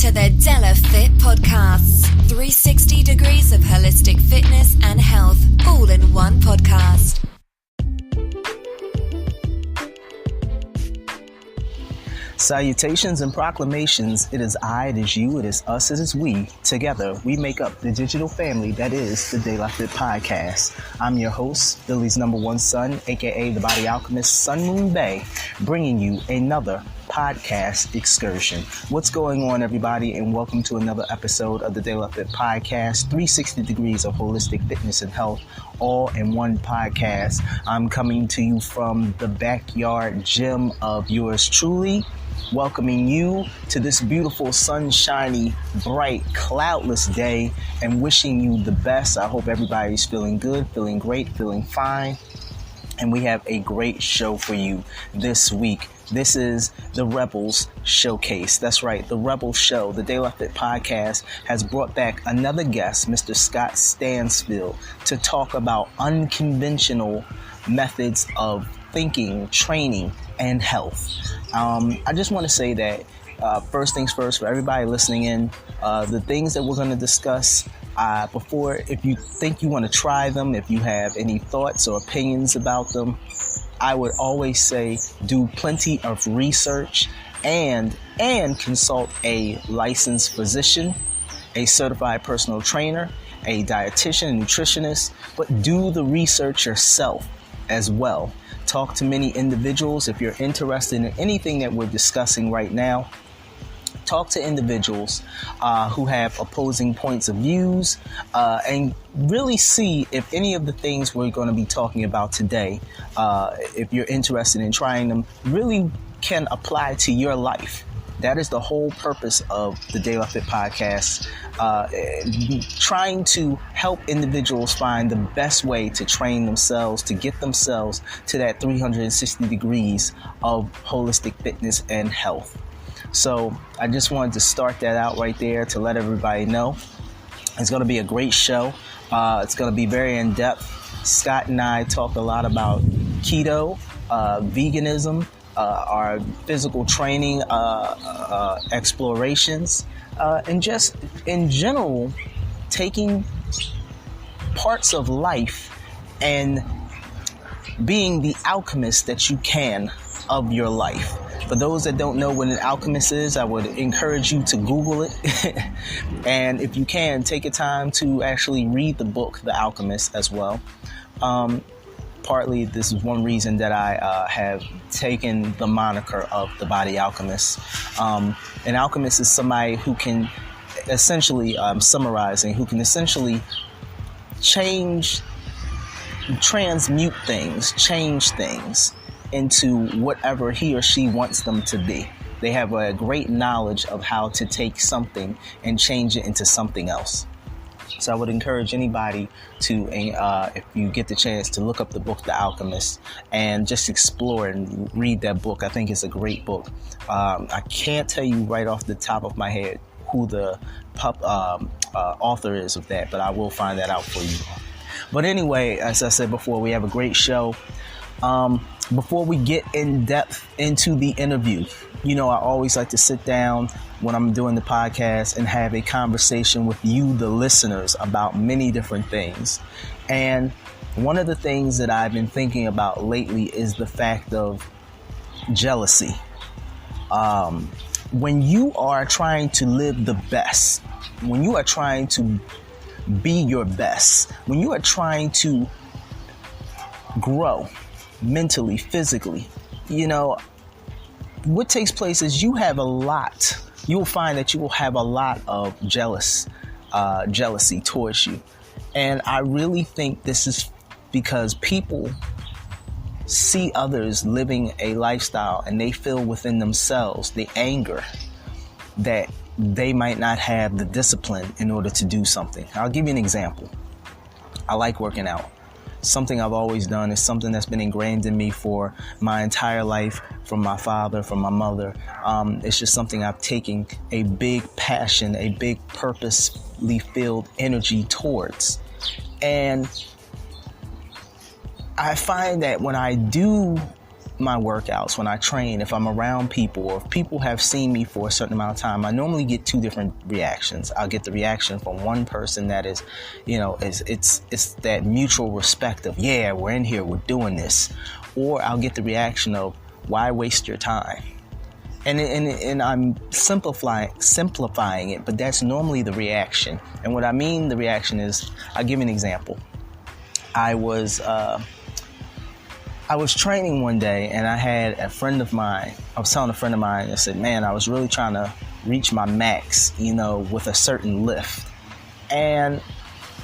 to the Della Fit Podcasts. 360 degrees of holistic fitness and health, all in one podcast. Salutations and proclamations. It is I, it is you, it is us, it is we. Together, we make up the digital family that is the De La Fit Podcast. I'm your host, Billy's number one son, aka the Body Alchemist, Sun Moon Bay, bringing you another podcast excursion. What's going on, everybody, and welcome to another episode of the De La Fit Podcast, 360 degrees of holistic fitness and health, all in one podcast. I'm coming to you from the backyard gym of yours truly, welcoming you to this beautiful, sunshiny, bright, cloudless day and wishing you the best. I hope everybody's feeling good, feeling great, feeling fine. And we have a great show for you this week. This is the Rebels Showcase. That's right, the Rebel Show. The De La Fit Podcast has brought back another guest, Mr. Scott Stanfield, to talk about unconventional methods of thinking, training, and health. I just want to say that first things first, for everybody listening in, the things that we're going to discuss before, if you think you want to try them, if you have any thoughts or opinions about them, I would always say do plenty of research and consult a licensed physician, a certified personal trainer, a dietitian, a nutritionist, but do the research yourself as well. Talk to many individuals if you're interested in anything that we're discussing right now. Talk to individuals who have opposing points of views and really see if any of the things we're going to be talking about today, if you're interested in trying them, really can apply to your life. That is the whole purpose of the De La Fit Podcast, trying to help individuals find the best way to train themselves, to get themselves to that 360 degrees of holistic fitness and health. So I just wanted to start that out right there to let everybody know. It's going to be a great show. It's going to be very in-depth. Scott and I talk a lot about keto, veganism, our physical training explorations, and just in general, taking parts of life and being the alchemist that you can of your life. For those that don't know what an alchemist is, I would encourage you to Google it. And if you can, take a time to actually read the book, The Alchemist, as well. Partly, this is one reason that I have taken the moniker of the Body Alchemist. An alchemist is somebody who can essentially, summarizing, who can essentially transmute things, change things into whatever he or she wants them to be. They have a great knowledge of how to take something and change it into something else. So I would encourage anybody to, if you get the chance, to look up the book, The Alchemist, and just explore and read that book. I think it's a great book. I can't tell you right off the top of my head who the author is of that, but I will find that out for you. But anyway, as I said before, we have a great show. Before we get in depth into the interview, I always like to sit down when I'm doing the podcast and have a conversation with you, the listeners, about many different things. And one of the things that I've been thinking about lately is the fact of jealousy. When you are trying to live the best, when you are trying to be your best, when you are trying to grow mentally, physically, what takes place is you'll find that you will have a lot of jealousy towards you. And I really think this is because people see others living a lifestyle and they feel within themselves the anger that they might not have the discipline in order to do something. I'll give you an example. I like working out. Something I've always done. Is something that's been ingrained in me for my entire life, from my father, from my mother. It's just something I've taken a big passion, a big purposely filled energy towards. And I find that when I do my workouts, when I train, if I'm around people, or if people have seen me for a certain amount of time, I normally get two different reactions. I'll get the reaction from one person that is, it's that mutual respect of, yeah, we're in here, we're doing this. Or I'll get the reaction of, why waste your time? And I'm simplifying it, but that's normally the reaction. And what I mean the reaction is, I'll give you an example. I was training one day, and I had a friend of mine. I was telling a friend of mine, I said, man, I was really trying to reach my max, with a certain lift. And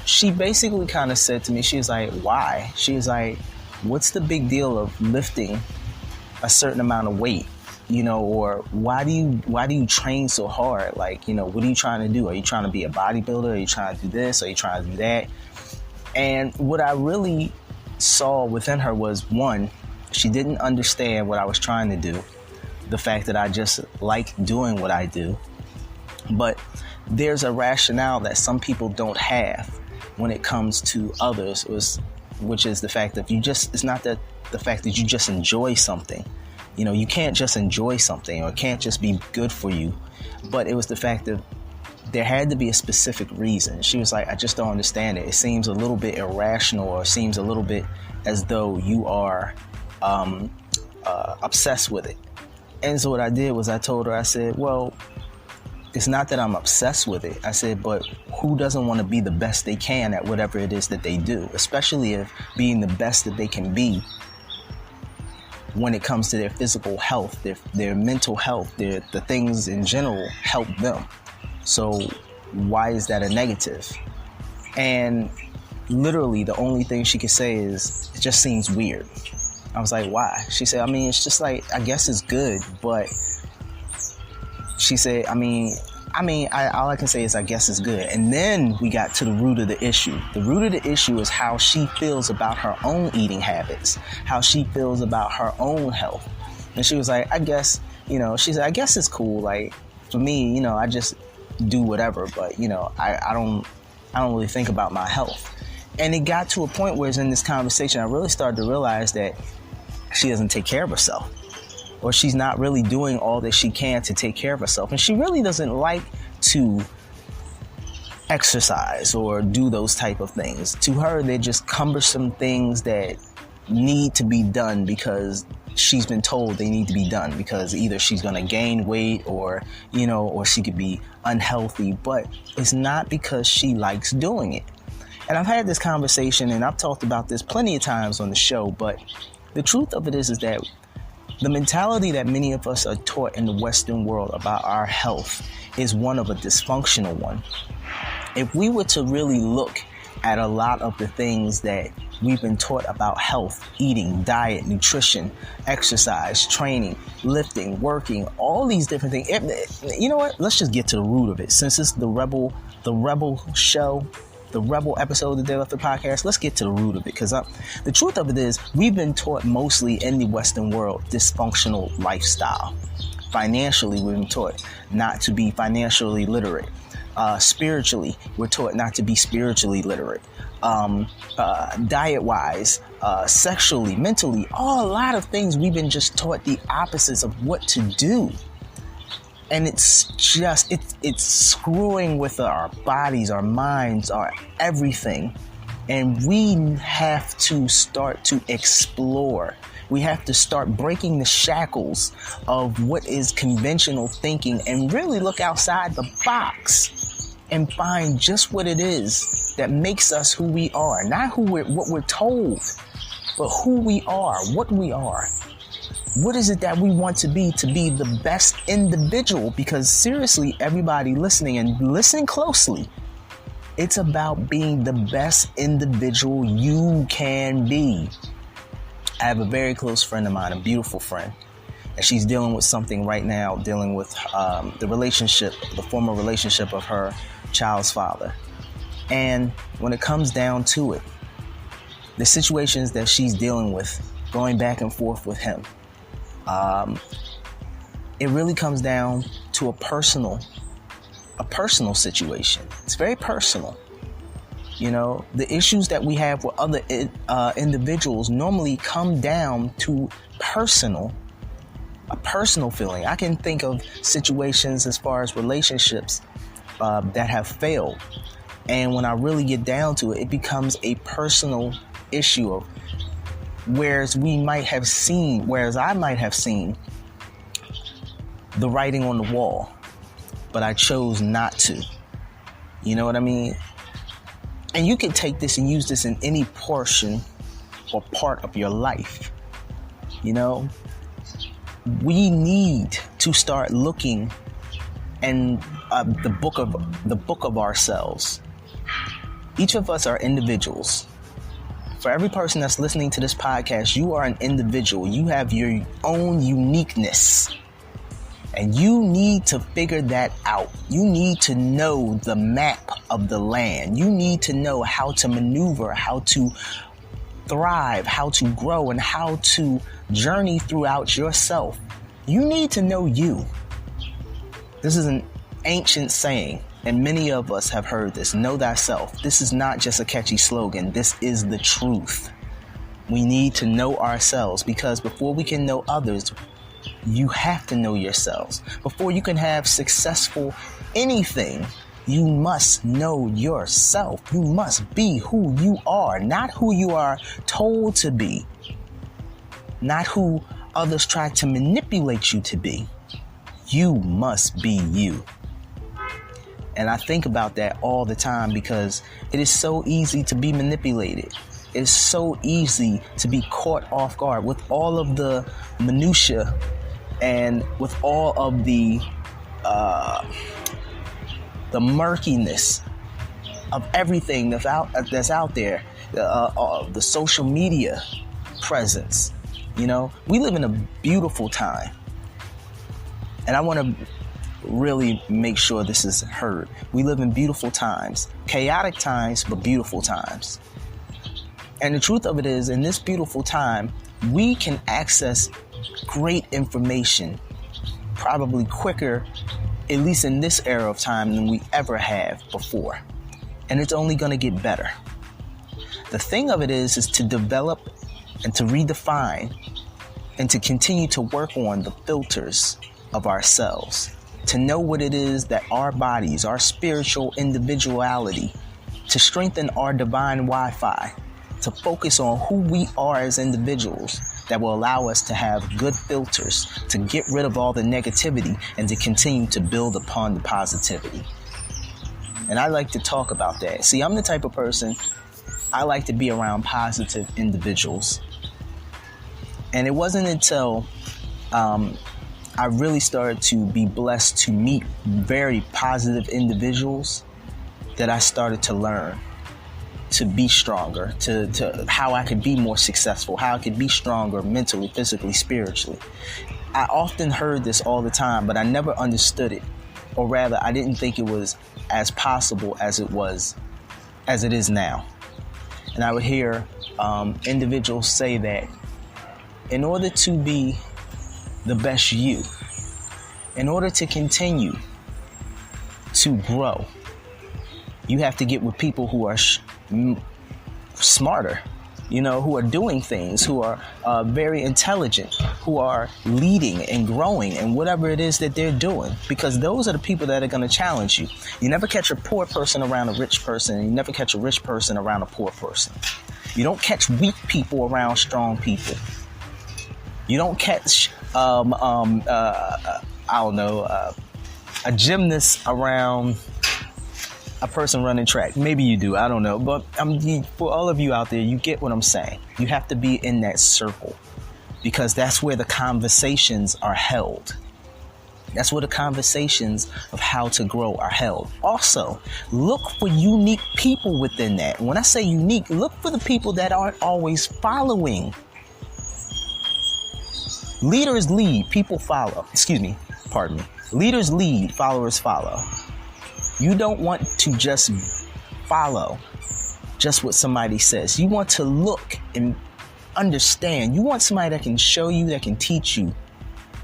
she basically kind of said to me, she was like, why? She was like, what's the big deal of lifting a certain amount of weight? Or why do you train so hard? Like, what are you trying to do? Are you trying to be a bodybuilder? Are you trying to do this? Are you trying to do that? And what I really saw within her was, one, she didn't understand what I was trying to do. The fact that I just like doing what I do. But there's a rationale that some people don't have when it comes to others, which is the fact that it's not that the fact that you just enjoy something. You can't just enjoy something, or it can't just be good for you. But it was the fact that there had to be a specific reason. She was like, I just don't understand it. It seems a little bit irrational, or seems a little bit as though you are obsessed with it. And so what I did was I told her, I said, well, it's not that I'm obsessed with it. I said, but who doesn't want to be the best they can at whatever it is that they do, especially if being the best that they can be when it comes to their physical health, their mental health, the things in general help them. So why is that a negative? And literally the only thing she could say is, it just seems weird. I was like, why? She said, it's just like, I guess it's good, but she said, all I can say is, I guess it's good. And then we got to the root of the issue. The root of the issue is how she feels about her own eating habits, how she feels about her own health. And she was like, I guess, she said, I guess it's cool. Like, for me, I just do whatever, but, I don't really think about my health. And it got to a point where in this conversation, I really started to realize that she doesn't take care of herself, or she's not really doing all that she can to take care of herself. And she really doesn't like to exercise or do those type of things. To her, they're just cumbersome things that need to be done because she's been told they need to be done, because either she's going to gain weight or she could be unhealthy. But it's not because she likes doing it. And I've had this conversation, and I've talked about this plenty of times on the show, but the truth of it is that the mentality that many of us are taught in the Western world about our health is one of a dysfunctional one. If we were to really look at a lot of the things that we've been taught about health, eating, diet, nutrition, exercise, training, lifting, working, all these different things. You know what? Let's just get to the root of it. Since it's the Rebel show, the Rebel episode of the Day Left podcast, let's get to the root of it. Because the truth of it is, we've been taught mostly in the Western world dysfunctional lifestyle. Financially, we've been taught not to be financially literate. Spiritually, we're taught not to be spiritually literate. Diet-wise, sexually, mentally, a lot of things we've been just taught the opposites of what to do. And it's screwing with our bodies, our minds, our everything. And we have to start to explore. We have to start breaking the shackles of what is conventional thinking and really look outside the box and find just what it is that makes us who we are. Not what we're told, but who we are, what we are. What is it that we want to be the best individual? Because seriously, everybody listening and listening closely, it's about being the best individual you can be. I have a very close friend of mine, a beautiful friend, and she's dealing with something right now, dealing with the former relationship of her child's father. And when it comes down to it, the situations that she's dealing with, going back and forth with him, it really comes down to a personal situation. It's very personal. You know, the issues that we have with other individuals normally come down to a personal feeling. I can think of situations as far as relationships that have failed. And when I really get down to it, it becomes a personal issue of whereas I might have seen the writing on the wall, but I chose not to. You know what I mean? And you can take this and use this in any portion or part of your life. You know, we need to start looking in the book of ourselves. Each of us are individuals. For every person that's listening to this podcast, you are an individual. You have your own uniqueness. And you need to figure that out. You need to know the map of the land. You need to know how to maneuver, how to thrive, how to grow, and how to journey throughout yourself. You need to know you. This is an ancient saying, and many of us have heard this. Know thyself. This is not just a catchy slogan. This is the truth. We need to know ourselves, because before we can know others, you have to know yourselves. Before you can have successful anything, you must know yourself. You must be who you are, not who you are told to be, not who others try to manipulate you to be. You must be you. And I think about that all the time, because it is so easy to be manipulated. It's so easy to be caught off guard with all of the minutia and with all of the murkiness of everything that's out there, the social media presence. You know, we live in a beautiful time, and I want to really make sure this is heard. We live in beautiful times, chaotic times, but beautiful times. And the truth of it is, in this beautiful time, we can access great information probably quicker, at least in this era of time, than we ever have before. And it's only going to get better. The thing of it is to develop and to redefine and to continue to work on the filters of ourselves, to know what it is that our bodies, our spiritual individuality, to strengthen our divine Wi-Fi, to focus on who we are as individuals that will allow us to have good filters, to get rid of all the negativity and to continue to build upon the positivity. And I like to talk about that. See, I'm the type of person, I like to be around positive individuals. And it wasn't until I really started to be blessed to meet very positive individuals that I started to learn to be stronger, to how I could be more successful, how I could be stronger mentally, physically, spiritually. I often heard this all the time, but I never understood it. Or rather, I didn't think it was as possible as it is now. And I would hear individuals say that in order to be the best you, in order to continue to grow, you have to get with people who are smarter, you know, who are doing things, who are very intelligent, who are leading and growing and whatever it is that they're doing, because those are the people that are going to challenge you. You never catch a poor person around a rich person. You never catch a rich person around a poor person. You don't catch weak people around strong people. You don't catch, a gymnast around a person running track. Maybe you do, I don't know. But for all of you out there, you get what I'm saying. You have to be in that circle, because that's where the conversations are held. That's where the conversations of how to grow are held. Also, look for unique people within that. When I say unique, look for the people that aren't always following. Leaders lead, people follow. Leaders lead, followers follow. You don't want to just follow just what somebody says. You want to look and understand. You want somebody that can show you, that can teach you,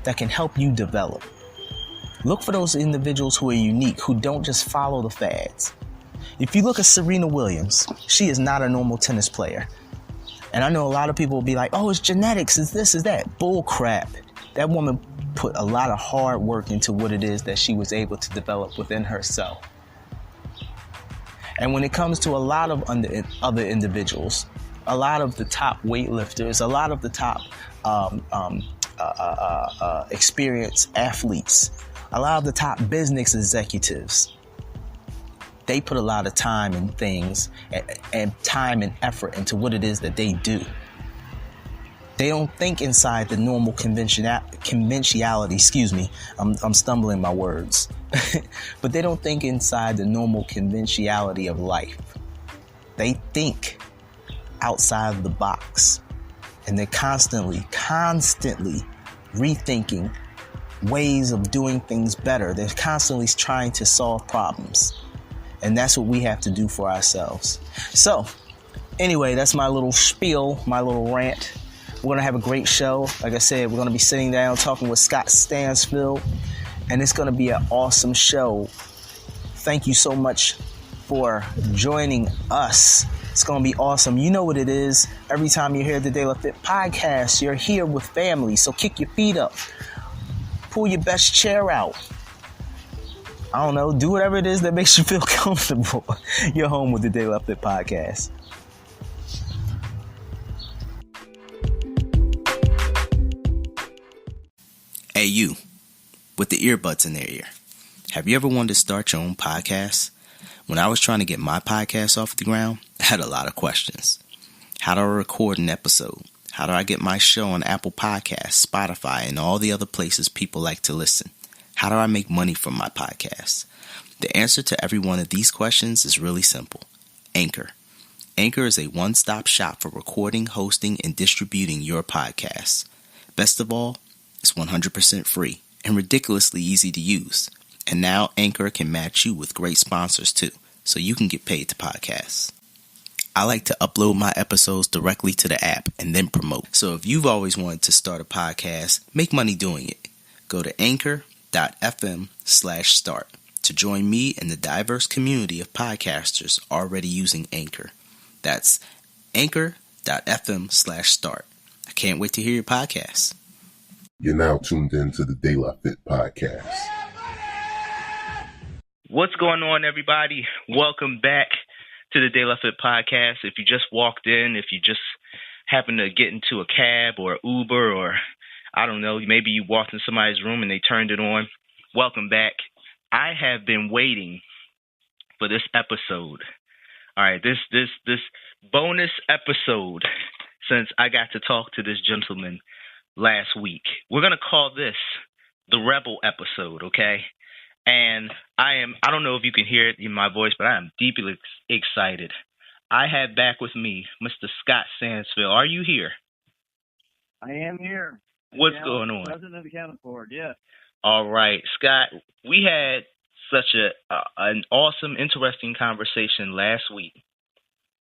that can help you develop. Look for those individuals who are unique, who don't just follow the fads. If you look at Serena Williams, she is not a normal tennis player. And I know a lot of people will be like, oh, it's genetics, it's this, it's that. Bull crap. That woman put a lot of hard work into what it is that she was able to develop within herself. And when it comes to a lot of other individuals, a lot of the top weightlifters, a lot of the top experienced athletes, a lot of the top business executives, they put a lot of time and things and time and effort into what it is that they do. They don't think inside the normal conventionality, excuse me, I'm stumbling my words, but they don't think inside the normal conventionality of life. They think outside of the box, and they're constantly rethinking ways of doing things better. They're constantly trying to solve problems. And that's what we have to do for ourselves. So, anyway, that's my little spiel, my little rant. We're going to have a great show. Like I said, we're going to be sitting down talking with Scott Stanfield, and it's going to be an awesome show. Thank you so much for joining us. It's going to be awesome. You know what it is. Every time you hear the De La Fit podcast, you're here with family. So kick your feet up. Pull your best chair out. I don't know. Do whatever it is that makes you feel comfortable. You're home with the De La Fit podcast. Hey, you, with the earbuds in their ear. Have you ever wanted to start your own podcast? When I was trying to get my podcast off the ground, I had a lot of questions. How do I record an episode? How do I get my show on Apple Podcasts, Spotify, and all the other places people like to listen? How do I make money from my podcast? The answer to every one of these questions is really simple. Anchor. Anchor is a one-stop shop for recording, hosting, and distributing your podcasts. Best of all, it's 100% free and ridiculously easy to use. And now Anchor can match you with great sponsors too, so you can get paid to podcasts. I like to upload my episodes directly to the app and then promote. So if you've always wanted to start a podcast, make money doing it. Go to anchor.fm/start to join me and the diverse community of podcasters already using Anchor. That's anchor.fm/start. I can't wait to hear your podcast. You're now tuned in to the De La Fit podcast. What's going on, everybody? Welcome back to the De La Fit podcast. If you just walked in, if you just happen to get into a cab or Uber, or I don't know, maybe you walked in somebody's room and they turned it on, welcome back. I have been waiting for this episode. All right, this bonus episode since I got to talk to this gentleman last week. We're going to call this the Rebel episode, okay? And I don't know if you can hear it in my voice, but I am deeply excited. I have back with me Mr. Scott Stanfield. Are you here? I am here. What's going on? President of the County Board, yes. All right, Scott, we had such an awesome, interesting conversation last week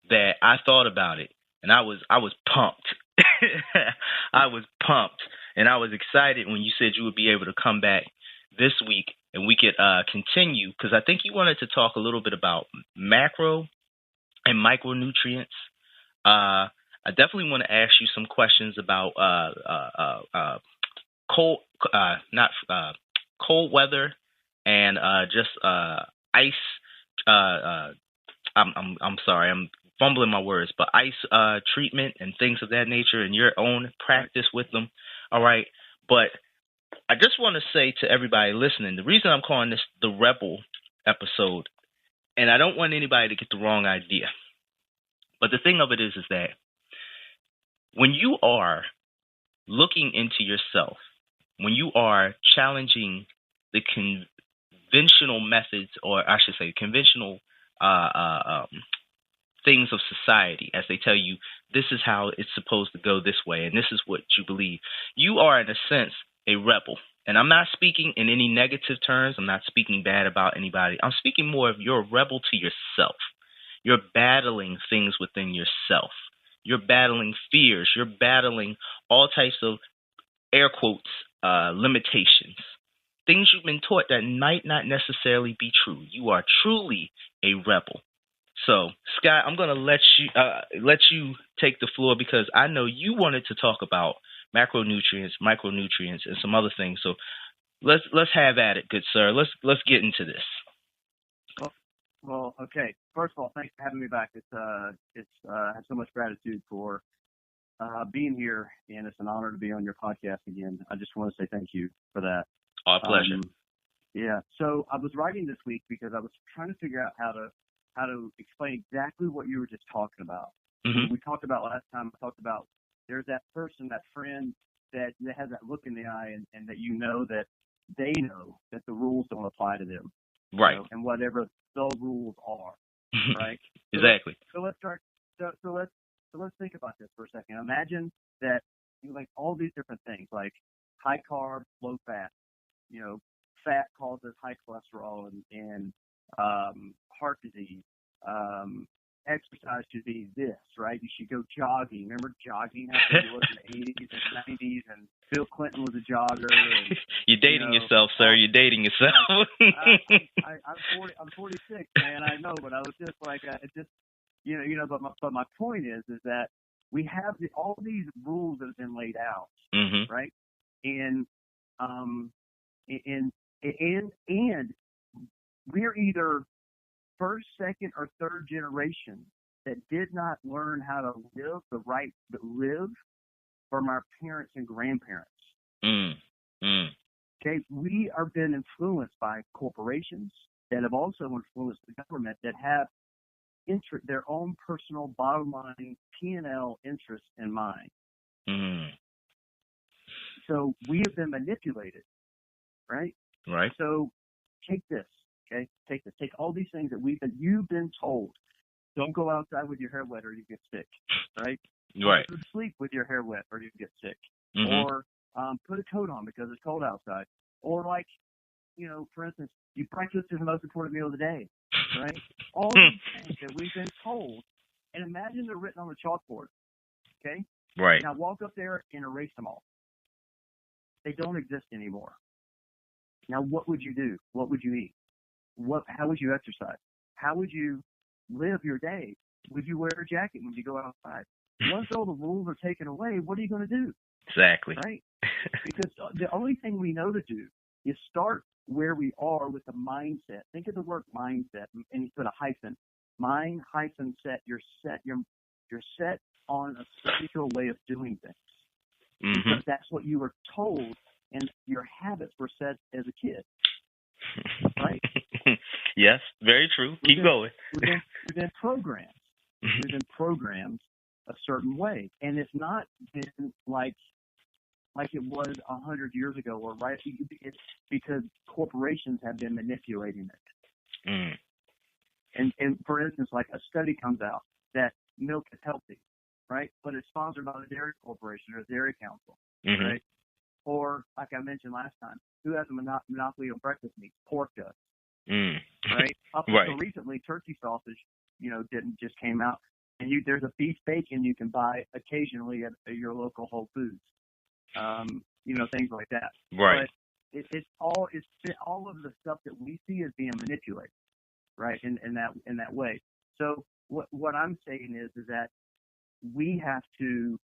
that I thought about it, and I was pumped. I was pumped, and I was excited when you said you would be able to come back this week and we could continue, because I think you wanted to talk a little bit about macro and micronutrients. I definitely want to ask you some questions about cold weather and just ice. I'm sorry, I'm fumbling my words, but ice treatment and things of that nature, and your own practice with them. All right, but I just want to say to everybody listening, the reason I'm calling this the Rebel episode, and I don't want anybody to get the wrong idea, but the thing of it is that when you are looking into yourself, when you are challenging the conventional methods, or I should say conventional things of society, as they tell you, this is how it's supposed to go this way, and this is what you believe, you are, in a sense, a rebel. And I'm not speaking in any negative terms. I'm not speaking bad about anybody. I'm speaking more of you're a rebel to yourself. You're battling things within yourself. You're battling fears. You're battling all types of, air quotes, limitations. Things you've been taught that might not necessarily be true. You are truly a rebel. So, Scott, I'm going to let you take the floor because I know you wanted to talk about macronutrients, micronutrients, and some other things. So, let's have at it, good sir. Let's get into this. Well, okay. First of all, thanks for having me back. I have so much gratitude for being here, and it's an honor to be on your podcast again. I just want to say thank you for that. Our pleasure. Yeah. So I was writing this week because I was trying to figure out how to explain exactly what you were just talking about. Mm-hmm. We talked about last time. I talked about there's that person, that friend that has that look in the eye, and that you know that they know that the rules don't apply to them. Right. You know, and whatever those rules are. Right. Exactly. So let's start. So let's think about this for a second. Imagine that like all these different things, like high carb, low fat. You know, fat causes high cholesterol and heart disease. Exercise should be this, right? You should go jogging. Remember jogging? How it was in the 80s and 90s, and Bill Clinton was a jogger. And, You're dating yourself, sir. You're dating yourself. I'm 46, man. I know, but I was just like, But my point is that we have all these rules that have been laid out, mm-hmm. right? And we're either first, second, or third generation that did not learn how to live from our parents and grandparents. Okay, we are been influenced by corporations that have also influenced the government that have their own personal bottom line P&L interests in mind. So we have been manipulated, right? Right. So take this. Okay, take this. Take all these things that you've been told. Don't go outside with your hair wet or you get sick, right? Right. Don't sleep with your hair wet or you get sick. Mm-hmm. Or put a coat on because it's cold outside. Or like, for instance, breakfast is the most important meal of the day, right? All these things that we've been told, and imagine they're written on the chalkboard, okay? Right. Now walk up there and erase them all. They don't exist anymore. Now what would you do? What would you eat? How would you exercise? How would you live your day? Would you wear a jacket when you go outside? Once all the rules are taken away, what are you going to do? Exactly. Right? Because the only thing we know to do is start where we are with the mindset. Think of the word mindset, and you put a hyphen. Mind hyphen set. You're set on a spiritual way of doing things. Mm-hmm. Because that's what you were told, and your habits were set as a kid. Right? Yes, very true. Keep going. We've been programmed. We've been programmed a certain way, and it's not been like it was 100 years ago, or right. It's because corporations have been manipulating it. And for instance, like a study comes out that milk is healthy, right? But it's sponsored by the dairy corporation or the dairy council, mm-hmm. right? Or like I mentioned last time, who has a monopoly on breakfast meat? Pork does. Right? Up until recently, turkey sausage, just came out, and there's a beef bacon you can buy occasionally at your local Whole Foods, things like that. Right. But it's all of the stuff that we see is being manipulated, right? In that way. So what I'm saying is that we have to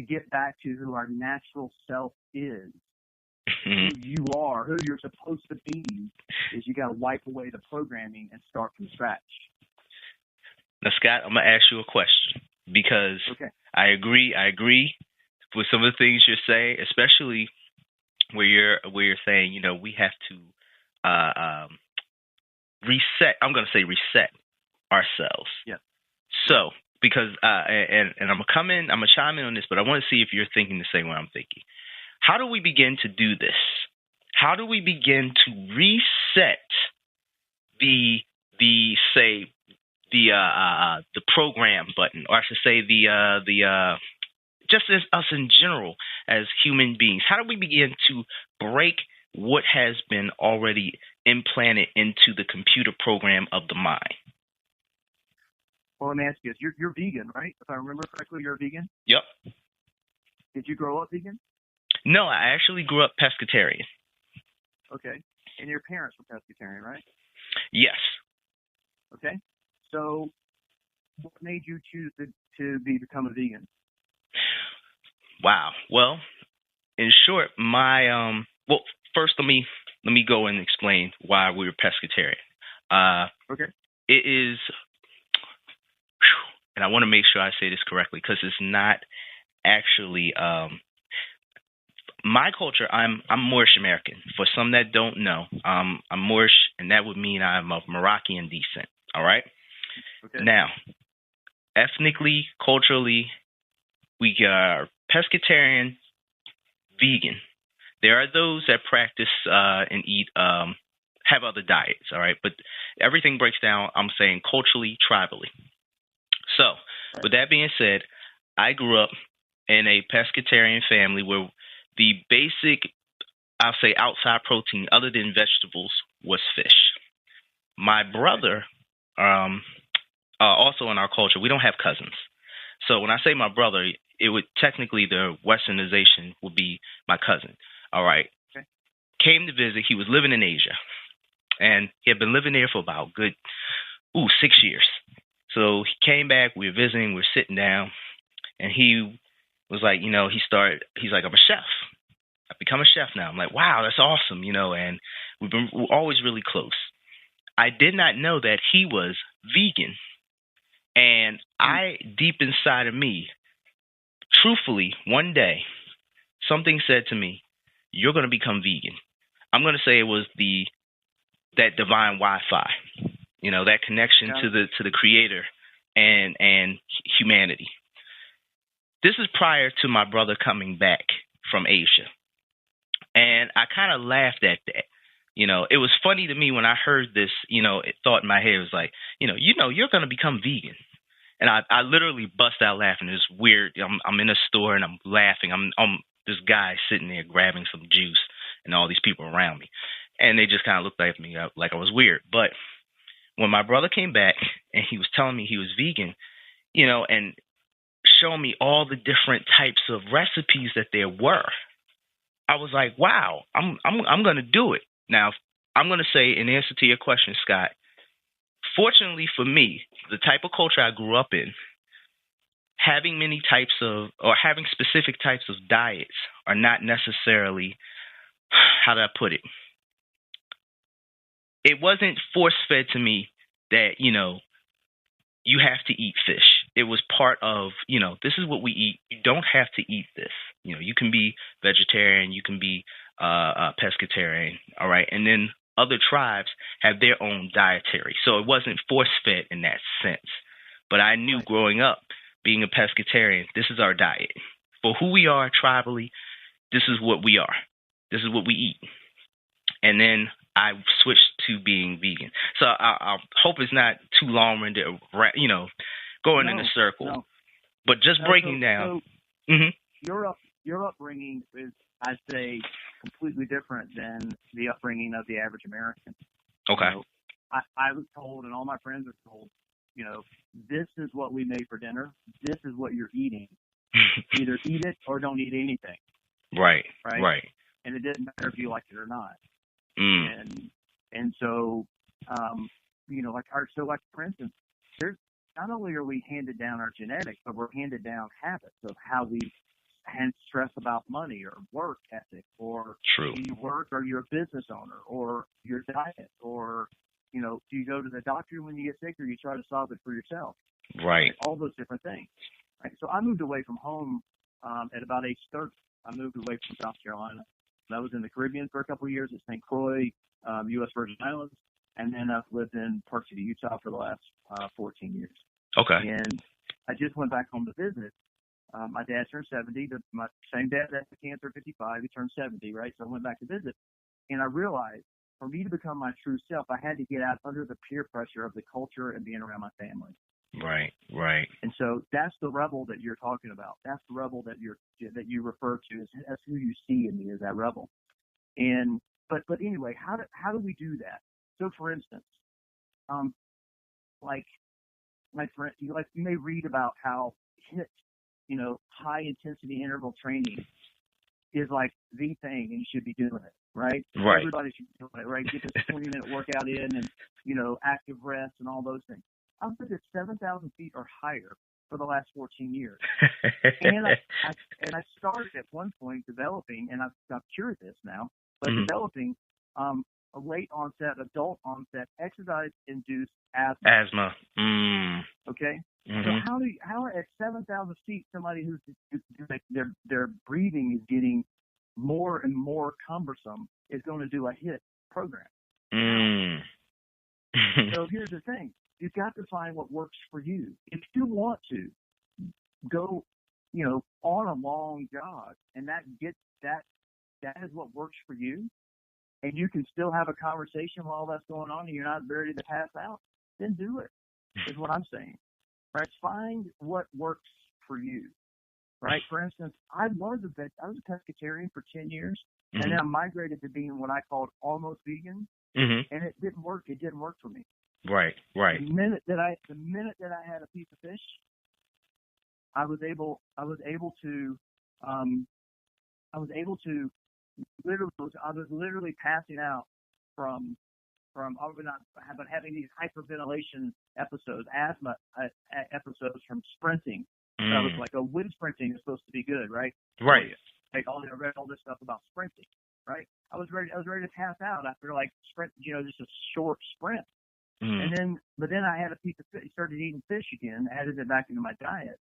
get back to who our natural self is. Who you are, who you're supposed to be, is you got to wipe away the programming and start from scratch. Now, Scott, I'm going to ask you a question because I agree with some of the things you're saying, especially where you're saying, we have to reset. I'm going to say reset ourselves. Yeah. So, because and I'm going to chime in on this, but I want to see if you're thinking the same way I'm thinking. How do we begin to do this? How do we begin to reset the program button, or I should say just as us in general as human beings? How do we begin to break what has been already implanted into the computer program of the mind? Well, let me ask you this: you're vegan, right? If I remember correctly, you're a vegan. Yep. Did you grow up vegan? No, I actually grew up pescatarian. Okay. And your parents were pescatarian, right? Yes. Okay. So what made you choose to become a vegan? Wow. Well, in short, first let me go and explain why we were pescatarian. Okay. It is, and I want to make sure I say this correctly because it's not actually my culture. I'm Moorish American. For some that don't know, I'm Moorish, and that would mean I'm of Moroccan descent. All right. Okay. Now, ethnically, culturally, we are pescatarian, vegan. There are those that practice and eat, have other diets, all right? But everything breaks down, I'm saying, culturally, tribally. So, with that being said, I grew up in a pescatarian family where the basic, I'll say, outside protein other than vegetables was fish. My brother, also in our culture, we don't have cousins. So when I say my brother, it would technically, the westernization would be my cousin. All right. Okay. Came to visit. He was living in Asia. And he had been living there for about 6 years. So he came back. We were visiting. We were sitting down. And he was like, he's like, I'm a chef. I've become a chef now. I'm like, wow, that's awesome, and we're always really close. I did not know that he was vegan. And I, deep inside of me, truthfully, one day, something said to me, you're going to become vegan. I'm going to say it was that divine Wi-Fi, that connection to the creator and humanity. This is prior to my brother coming back from Asia. And I kind of laughed at that. It was funny to me when I heard this, it thought in my head, it was like, you're going to become vegan. And I literally bust out laughing. It was weird. I'm in a store and I'm laughing. I'm this guy sitting there grabbing some juice and all these people around me. And they just kind of looked at me like I was weird. But when my brother came back and he was telling me he was vegan, and showing me all the different types of recipes that there were, I was like, wow, I'm going to do it. Now, I'm going to say, in answer to your question, Scott, fortunately for me, the type of culture I grew up in, having having specific types of diets are not necessarily, how do I put it? It wasn't force-fed to me that, you have to eat fish. It was part of, this is what we eat. You don't have to eat this. You can be vegetarian, you can be pescatarian, all right? And then other tribes have their own dietary. So it wasn't force-fed in that sense. But I knew growing up, being a pescatarian, this is our diet. For who we are tribally, this is what we are. This is what we eat. And then I switched to being vegan. So I hope it's not too long-winded, going in a circle. No. But just breaking down. Your upbringing is, I'd say, completely different than the upbringing of the average American. Okay. I was told, and all my friends are told, this is what we made for dinner. This is what you're eating. Either eat it or don't eat anything. Right. And it didn't matter if you liked it or not. Mm. And so, for instance, there's not only are we handed down our genetics, but we're handed down habits of how we stress about money or work ethic, or True. Do you work, or you're a business owner, or your diet, or do you go to the doctor when you get sick, or you try to solve it for yourself? Right. All those different things. Right. So I moved away from home at about age 30. I moved away from South Carolina. I was in the Caribbean for a couple of years at St. Croix, U.S. Virgin Islands, and then I've lived in Park City, Utah for the last 14 years. Okay. And I just went back home to visit. My dad turned 70. My same dad that had cancer at 55. He turned 70, right? So I went back to visit, and I realized for me to become my true self, I had to get out under the peer pressure of the culture and being around my family. Right. And so that's the rebel that you're talking about. That's the rebel that you refer to as who you see in me as that rebel. And but anyway, how do we do that? So for instance, like my friend, you may read about how HIIT, high intensity interval training is like the thing, and you should be doing it, right? Right. Everybody should be doing it, right? Get this 20-minute workout in, and active rest and all those things. I've lived at 7,000 feet or higher for the last 14 years. And I started at one point developing, and I've cured this now, but developing a late onset, adult onset, exercise-induced asthma. Okay? So how at 7,000 feet, somebody who's their breathing is getting more and more cumbersome is going to do a HIIT program? So here's the thing. You've got to find what works for you. If you want to go, on a long jog, and that is what works for you, and you can still have a conversation while that's going on and you're not ready to pass out, then do it, is what I'm saying. Right? Find what works for you. Right? For instance, I was a pescatarian for 10 years, and then I migrated to being what I called almost vegan, and it didn't work. It didn't work for me. Right. The minute that I had a piece of fish, I was able to literally passing out from having these hyperventilation episodes, asthma episodes from sprinting. So I was like, wind sprinting is supposed to be good, right? Right. I read all this stuff about sprinting, right? I was ready to pass out after like sprint, just a short sprint. But then I had a piece of fish, started eating fish again, added it back into my diet,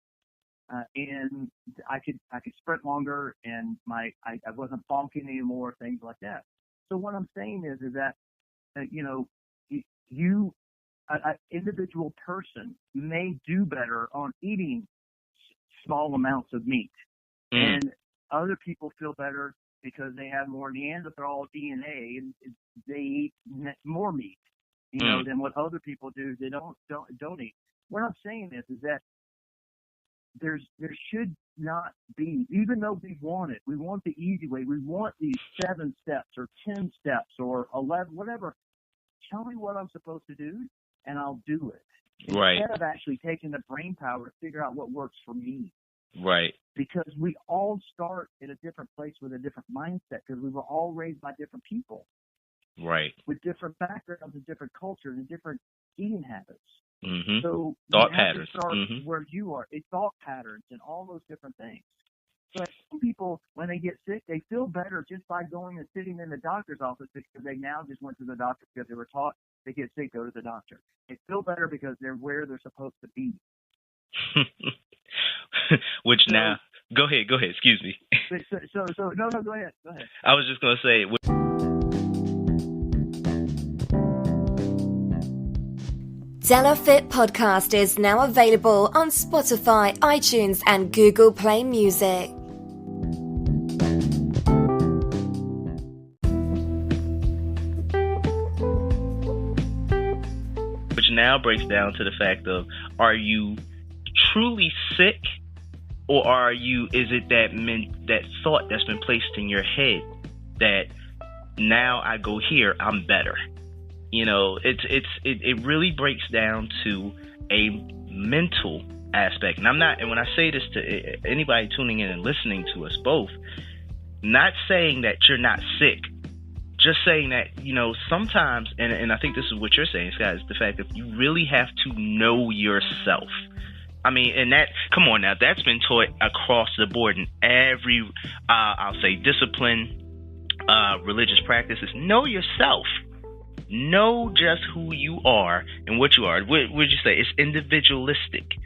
and I could sprint longer, and I wasn't bonking anymore, things like that. So what I'm saying is that an individual person may do better on eating small amounts of meat, and other people feel better because they have more Neanderthal DNA and they eat more meat. Than what other people do. They don't eat. What I'm saying is that there should not be, even though we want the easy way, we want these 7 steps or 10 steps or 11, whatever. Tell me what I'm supposed to do, and I'll do it. Right. Instead of actually taking the brain power to figure out what works for me. Right. Because we all start in a different place with a different mindset, because we were all raised by different people. Right. With different backgrounds and different cultures and different eating habits. So thought you have patterns. to start where you are. It's thought patterns and all those different things. So some people, when they get sick, they feel better just by going and sitting in the doctor's office because they now just went to the doctor because they were taught they get sick, go to the doctor. They feel better because they're where they're supposed to be. Which now, go ahead. Excuse me. So no, go ahead. I was just going to say. Della Fit Podcast is now available on Spotify, iTunes, and Google Play Music. Which now breaks down to the fact of, are you truly sick, or is it that thought that's been placed in your head that now I go here, I'm better? It really breaks down to a mental aspect. And when I say this to anybody tuning in and listening to us both, not saying that you're not sick, just saying that, sometimes, and I think this is what you're saying, Scott, is the fact that you really have to know yourself. I mean, and come on now, that's been taught across the board in every, I'll say, discipline, religious practices. Know yourself. Know just who you are and what you are. What would you say? It's individualistic.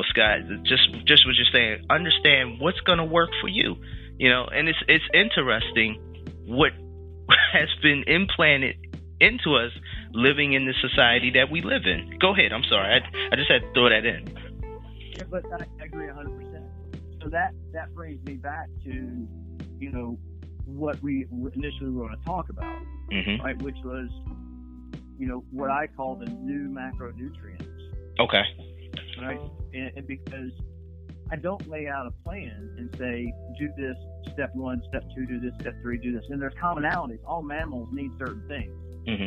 Scott, just what you're saying. Understand what's going to work for you. And it's interesting what has been implanted into us living in the society that we live in. Go ahead. I'm sorry. I just had to throw that in. Yeah, but I agree 100%. So that brings me back to, what we initially were going to talk about, right? Which was, what I call the new macronutrients. Okay. Right? And because I don't lay out a plan and say, do this, step 1, step 2, do this, step 3, do this. And there's commonalities. All mammals need certain things,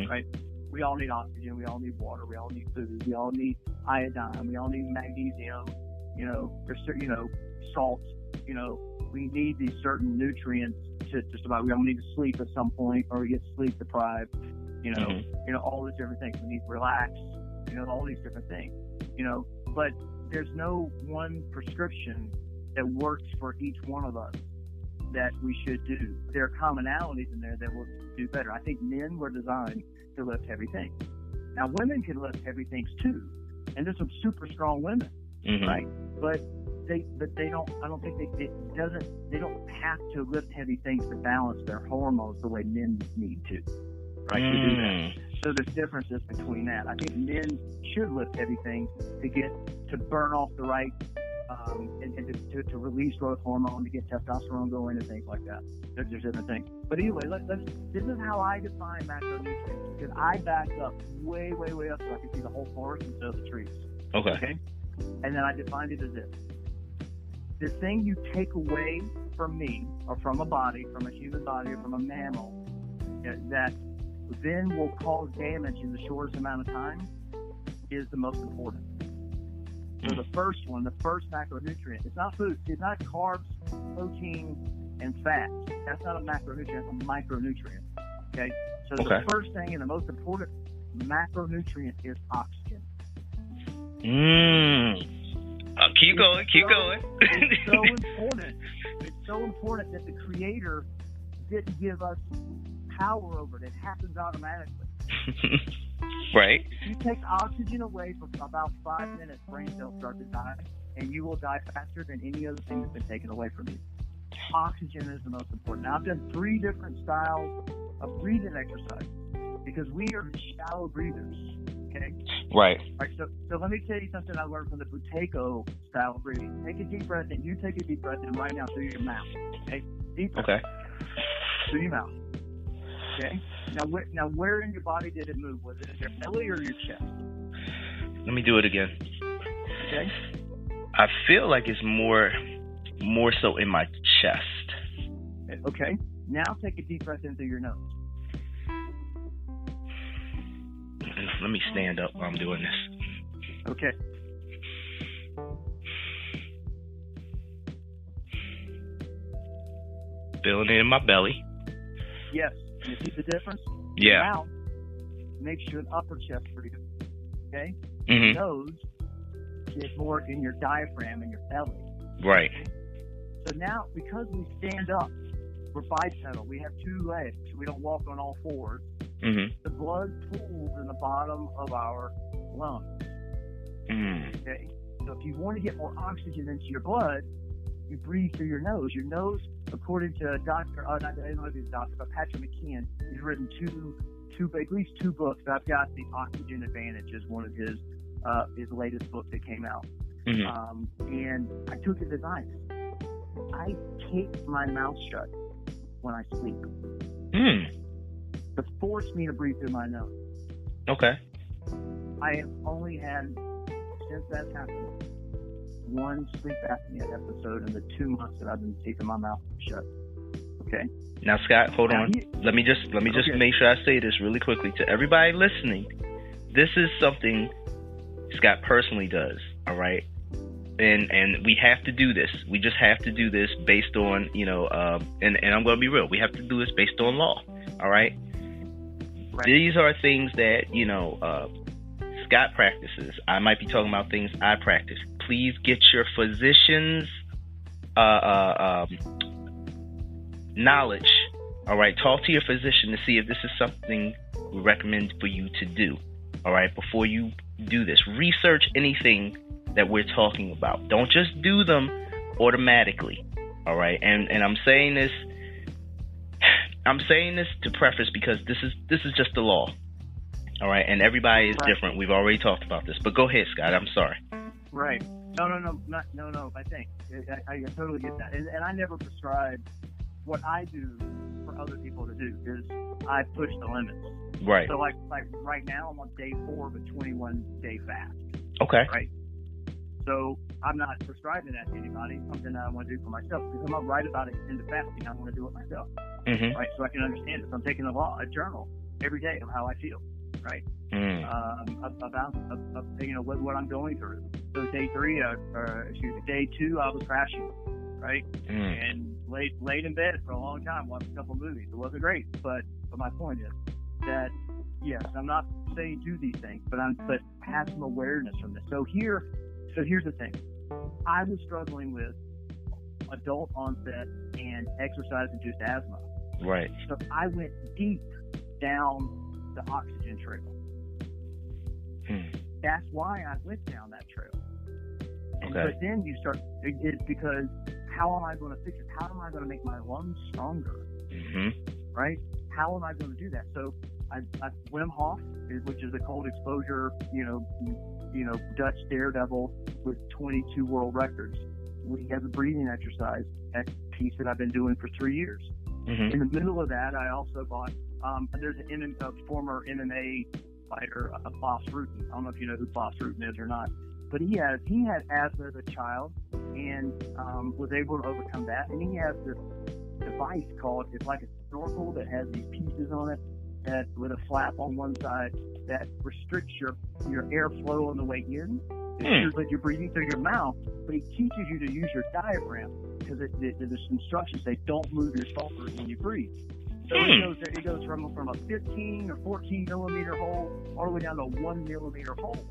right? We all need oxygen. We all need water. We all need food. We all need iodine. We all need magnesium. There's salt. We need these certain nutrients to survive. We all need to sleep at some point, or we get sleep deprived. All these different things. We need to relax. All these different things. but there's no one prescription that works for each one of us that we should do. There are commonalities in there that will do better. I think men were designed to lift heavy things. Now, women can lift heavy things too, and there's some super strong women, right? But they don't. I don't think they don't have to lift heavy things to balance their hormones the way men need to, right? To do that. So there's differences between that. I think men should lift heavy things to burn off the right. And to release growth hormone, to get testosterone going and things like that. There's different things. But anyway, this is how I define macronutrients, because I back up way up so I can see the whole forest instead of the trees. Okay? And then I defined it as this. The thing you take away from me, or from a body, from a human body, or from a mammal, that then will cause damage in the shortest amount of time, is the most important. So the first macronutrient, it's not food, it's not carbs, protein, and fat. That's not a macronutrient, it's a micronutrient. Okay? So the first thing and the most important macronutrient is oxygen. Keep going. It's so important. It's so important that the Creator didn't give us power over it. It happens automatically. Right. If you take oxygen away for about 5 minutes, brain cells start to die, and you will die faster than any other thing that's been taken away from you. Oxygen is the most important. Now, I've done 3 different styles of breathing exercises because we are shallow breathers. Okay. Right. All right. So let me tell you something I learned from the Buteyko style of breathing. Take a deep breath in. You take a deep breath in right now through your mouth. Okay. Deep breath. Okay. Through your mouth. Okay. Now, where in your body did it move? Was it in your belly or your chest? Let me do it again. Okay. I feel like it's more so in my chest. Okay. Now take a deep breath in through your nose. Let me stand up while I'm doing this. Okay. Feeling it in my belly. Yes. You see the difference? Yeah. Now, makes you an upper chest breather. Okay? Mm-hmm. Nose is more in your diaphragm and your belly. Right. So now, because we stand up, we're bipedal. We have 2 legs. We don't walk on all 4s. Mm-hmm. The blood pools in the bottom of our lungs. Mm. Okay? So if you want to get more oxygen into your blood, you breathe through your nose. Your nose, according to Dr. I don't know if he's a doctor, but Patrick McKeon, he's written at least 2 books. I've got The Oxygen Advantage is one of his latest book that came out. Mm-hmm. And I took his advice. I tape my mouth shut when I sleep. To force me to breathe through my nose. Okay. I have only had, since that's happened, 1 sleep apnea episode in the 2 months that I've been keeping my mouth shut. Okay. Now, Scott, hold on. Let me just make sure I say this really quickly to everybody listening. This is something Scott personally does. All right. And we have to do this. We just have to do this based on, and I'm going to be real. We have to do this based on law. All right. Right. These are things that, Scott practices. I might be talking about things I practice. Please get your physician's knowledge. All right. Talk to your physician to see if this is something we recommend for you to do. All right. Before you do this, research anything that we're talking about. Don't just do them automatically. All right. And I'm saying this to preface because this is just the law. All right. And everybody is different. We've already talked about this. But go ahead, Scott. I'm sorry. Right. No. I think I totally get that. And I never prescribe. What I do for other people to do is I push the limits. Right. So like right now I'm on day 4 of a 21-day fast. Okay. Right. So I'm not prescribing that to anybody. It's something that I want to do for myself because I'm not right about it in the fasting. I want to do it myself. Mm-hmm. Right. So I can understand it. So I'm taking a journal every day of how I feel. Right. About what I'm going through. So day 2 I was crashing. Right. And laid in bed for a long time, watched a couple movies. It wasn't great, but my point is that yes, I'm not say do these things, but have some awareness from this. So here's the thing. I was struggling with adult onset and exercise-induced asthma. Right. So I went deep down the oxygen trail. That's why I went down that trail. Okay. But then you start, it's because how am I going to fix it? How am I going to make my lungs stronger? Right? How am I going to do that? So Wim Hoff, which is a cold exposure, Dutch daredevil with 22 world records. He has a breathing exercise piece that I've been doing for 3 years. In the middle of that, I also bought, there's a former MMA fighter, Boss Rutten. I don't know if you know who Boss Rutten is or not, but he had asthma as a child and was able to overcome that. And he has this device it's like a snorkel that has these pieces on it that with a flap on one side that restricts your airflow on the way in. It feels like you're breathing through your mouth, but he teaches you to use your diaphragm because there's instructions say don't move your shoulders when you breathe. So it goes from a 15 or 14 millimeter hole all the way down to a 1 millimeter hole.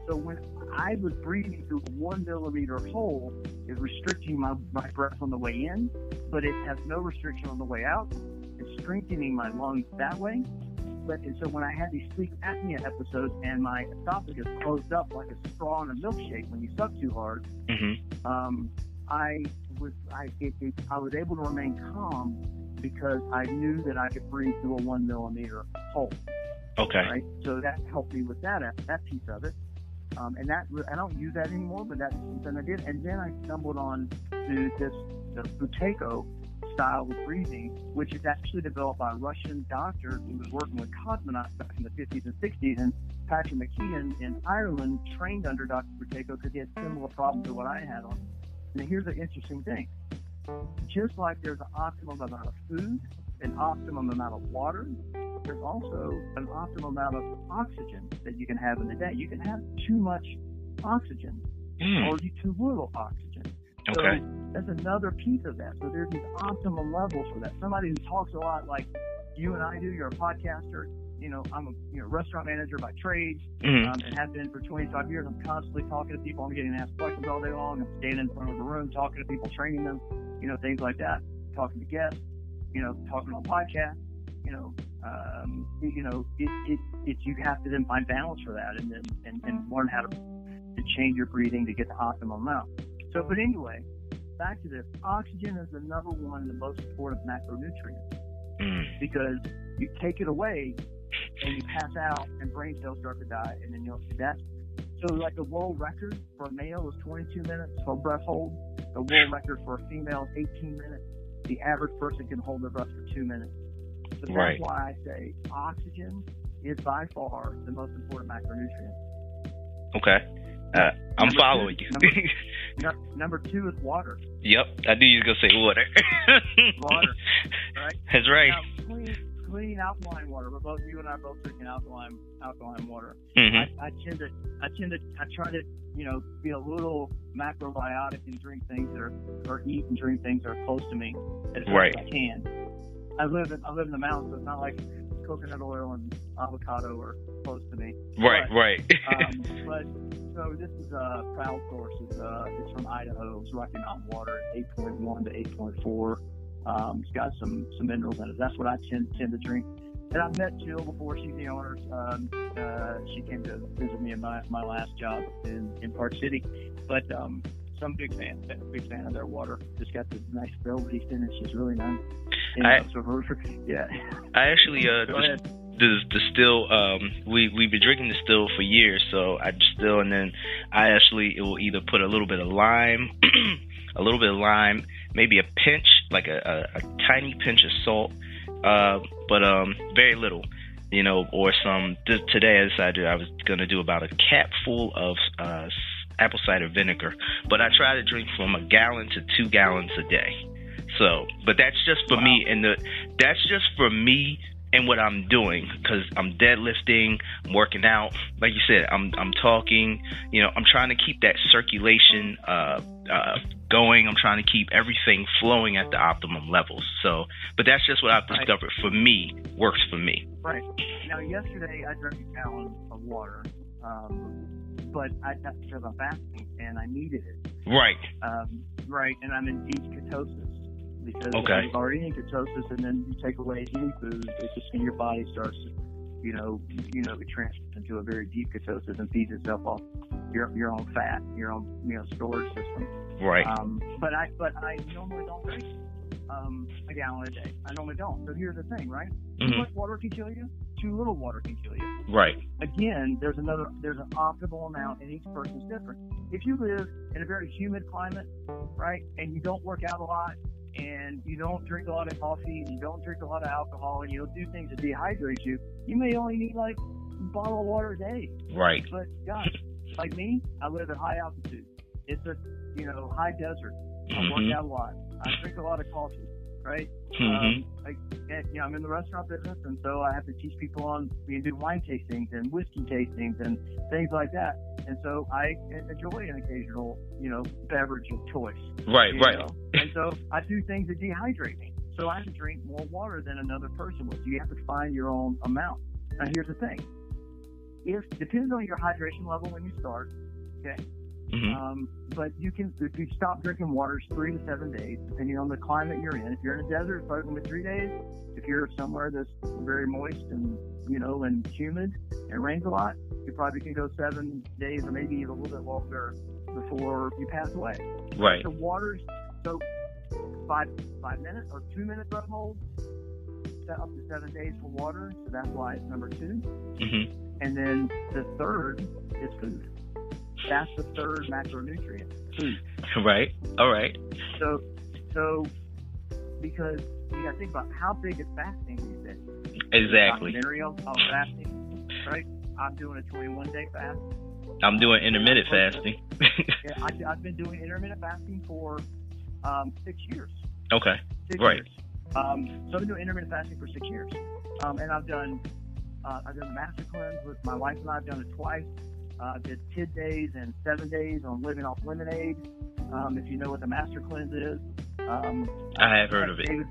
So when I was breathing through a 1 millimeter hole, it's restricting my breath on the way in, but it has no restriction on the way out. It's strengthening my lungs that way. And so when I had these sleep apnea episodes and my esophagus closed up like a straw in a milkshake when you suck too hard, I was able to remain calm because I knew that I could breathe through a 1 millimeter hole. Okay. Right. So that helped me with that piece of it. And that I don't use that anymore, but that's something I did. And then I stumbled on to the Keto style of breathing, which is actually developed by a Russian doctor who was working with cosmonauts back in the 50s and 60s. And Patrick McKeon in Ireland trained under Dr. Keto because he had similar problems to what I had on. And here's the interesting thing. Just like there's an optimum amount of food, an optimum amount of water, there's also an optimum amount of oxygen that you can have in the day. You can have too much oxygen or too little oxygen. Okay. So that's another piece of that. So there's these optimum levels for that. Somebody who talks a lot like you and I do, you're a podcaster. I'm a restaurant manager by trade and have been for 25 years. I'm constantly talking to people. I'm getting asked questions all day long. I'm standing in front of a room talking to people, training them, things like that, talking to guests, talking on podcasts, you have to then find balance for that and learn how to change your breathing to get the optimum amount. So, but anyway, back to this. Oxygen is the number one, the most important macronutrient because you take it away and you pass out and brain cells start to die, and then that's so like the world record for a male is 22 minutes for breath hold. The world record for a female is 18 minutes. The average person can hold their breath for 2 minutes. So that's why I say oxygen is by far the most important macronutrient. Okay. I'm following you. Number two is water. Yep. I knew you were going to say water. Water. Right? That's right. Now, clean alkaline water. We're both, you and I are both drinking alkaline water. I try to, be a little macrobiotic and drink things or eat and drink things that are close to me as best as I can. I live in the mountains, so it's not like coconut oil and avocado are close to me. Right. But so this is a proud source. It's from Idaho. It's Rocky Mountain water. It's 8.1 to 8.4. It's got some minerals in it. That's what I tend to drink. And I've met Jill before. She's the owner. She came to visit me in my last job in Park City. But so I'm a big fan of their water. It's got this nice velvety finish. It's really nice. I actually distill. We've been drinking distill for years, so I distill, and then it will either put a little bit of lime, maybe a pinch, like a tiny pinch of salt, but very little, or some. Today I decided I was going to do about a capful of apple cider vinegar, but I try to drink from 1 gallon to 2 gallons a day. So, but that's just for me, and that's just for me and what I'm doing, because I'm deadlifting, I'm working out. Like you said, I'm talking. I'm trying to keep that circulation going. I'm trying to keep everything flowing at the optimum levels. So, but that's just what I've discovered for me works for me. Right. Now, yesterday I drank a gallon of water, but that's because I'm fasting and I needed it. Right. Right. And I'm in deep ketosis. Because okay. you're already in ketosis, and then you take away any food, it's just your body starts, it transfers into a very deep ketosis and feeds itself off your own fat, your own storage system. Right. But I normally don't drink a gallon a day. I normally don't. So here's the thing, right? Mm-hmm. Too much water can kill you. Too little water can kill you. Right. Again, there's an optimal amount, and each person's different. If you live in a very humid climate, right, and you don't work out a lot, and you don't drink a lot of coffee, and you don't drink a lot of alcohol, and you don't do things that dehydrate you, you may only need like a bottle of water a day. Right. But gosh, like me, I live at high altitude. It's a high desert. I work out a lot. I drink a lot of coffee. Right. I'm in the restaurant business, and so I have to teach people on do wine tastings and whiskey tastings and things like that. And so I enjoy an occasional beverage of choice. Right. And so I do things that dehydrate me. So I have to drink more water than another person would. So you have to find your own amount. Now here's the thing: depends on your hydration level when you start. Okay. Mm-hmm. But if you stop drinking water, it's 3 to 7 days, depending on the climate you're in. If you're in a desert, it's probably going to be 3 days. If you're somewhere that's very moist and and humid and rains a lot, you probably can go 7 days or maybe even a little bit longer before you pass away. Right. So water's 5 minutes or 2 minutes of hold, up to 7 days for water. So that's why it's number 2. Mm-hmm. And then the third is food. That's the third macronutrient, food. Right. All right. So because you got to think about how big is fasting these days. Exactly. Documentary on fasting, right? I'm doing a 21-day fast. I'm doing intermittent fasting. Yeah, I've been doing intermittent fasting for 6 years. Okay. 6 right. years. So I've been doing intermittent fasting for 6 years, and I've done the master cleanse with my wife and I've done it twice. Did 10 days and 7 days on living off lemonade. If you know what the master cleanse is, I have heard of it.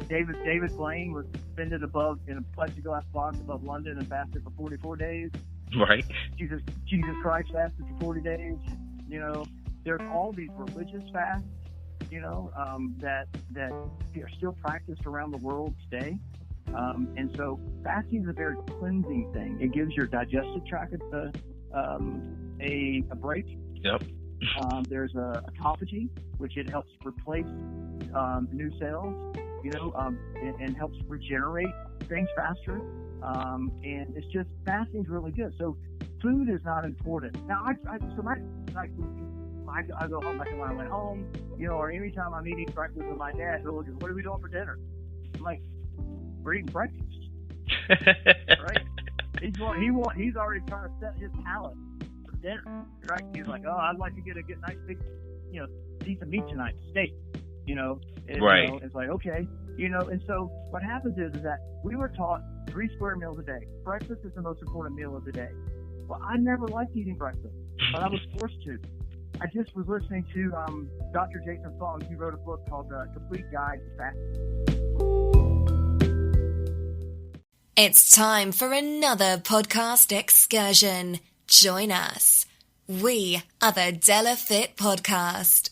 David Blaine was suspended above in a plexiglass box above London and fasted for 44 days. Right. Jesus Christ fasted for 40 days. There's all these religious fasts. That are still practiced around the world today. And so fasting is a very cleansing thing. It gives your digestive tract a break. Yep. There's autophagy, which it helps replace new cells, and helps regenerate things faster. And it's just fasting's really good. So food is not important. Now, I go home, like when I went home, or anytime I'm eating breakfast with my dad, he'll look at, what are we doing for dinner? I'm like, we're eating breakfast. Right? He's already trying to set his palate for dinner. Right? He's like, oh, I'd like to get a good, nice big, piece of meat tonight, steak. Right. It's like, okay. And so what happens is that we were taught 3 square meals a day. Breakfast is the most important meal of the day. Well, I never liked eating breakfast, but I was forced to. I just was listening to Dr. Jason Fung. He wrote a book called Complete Guide to Fasting. It's time for another podcast excursion. Join us. We are the Della Fit Podcast.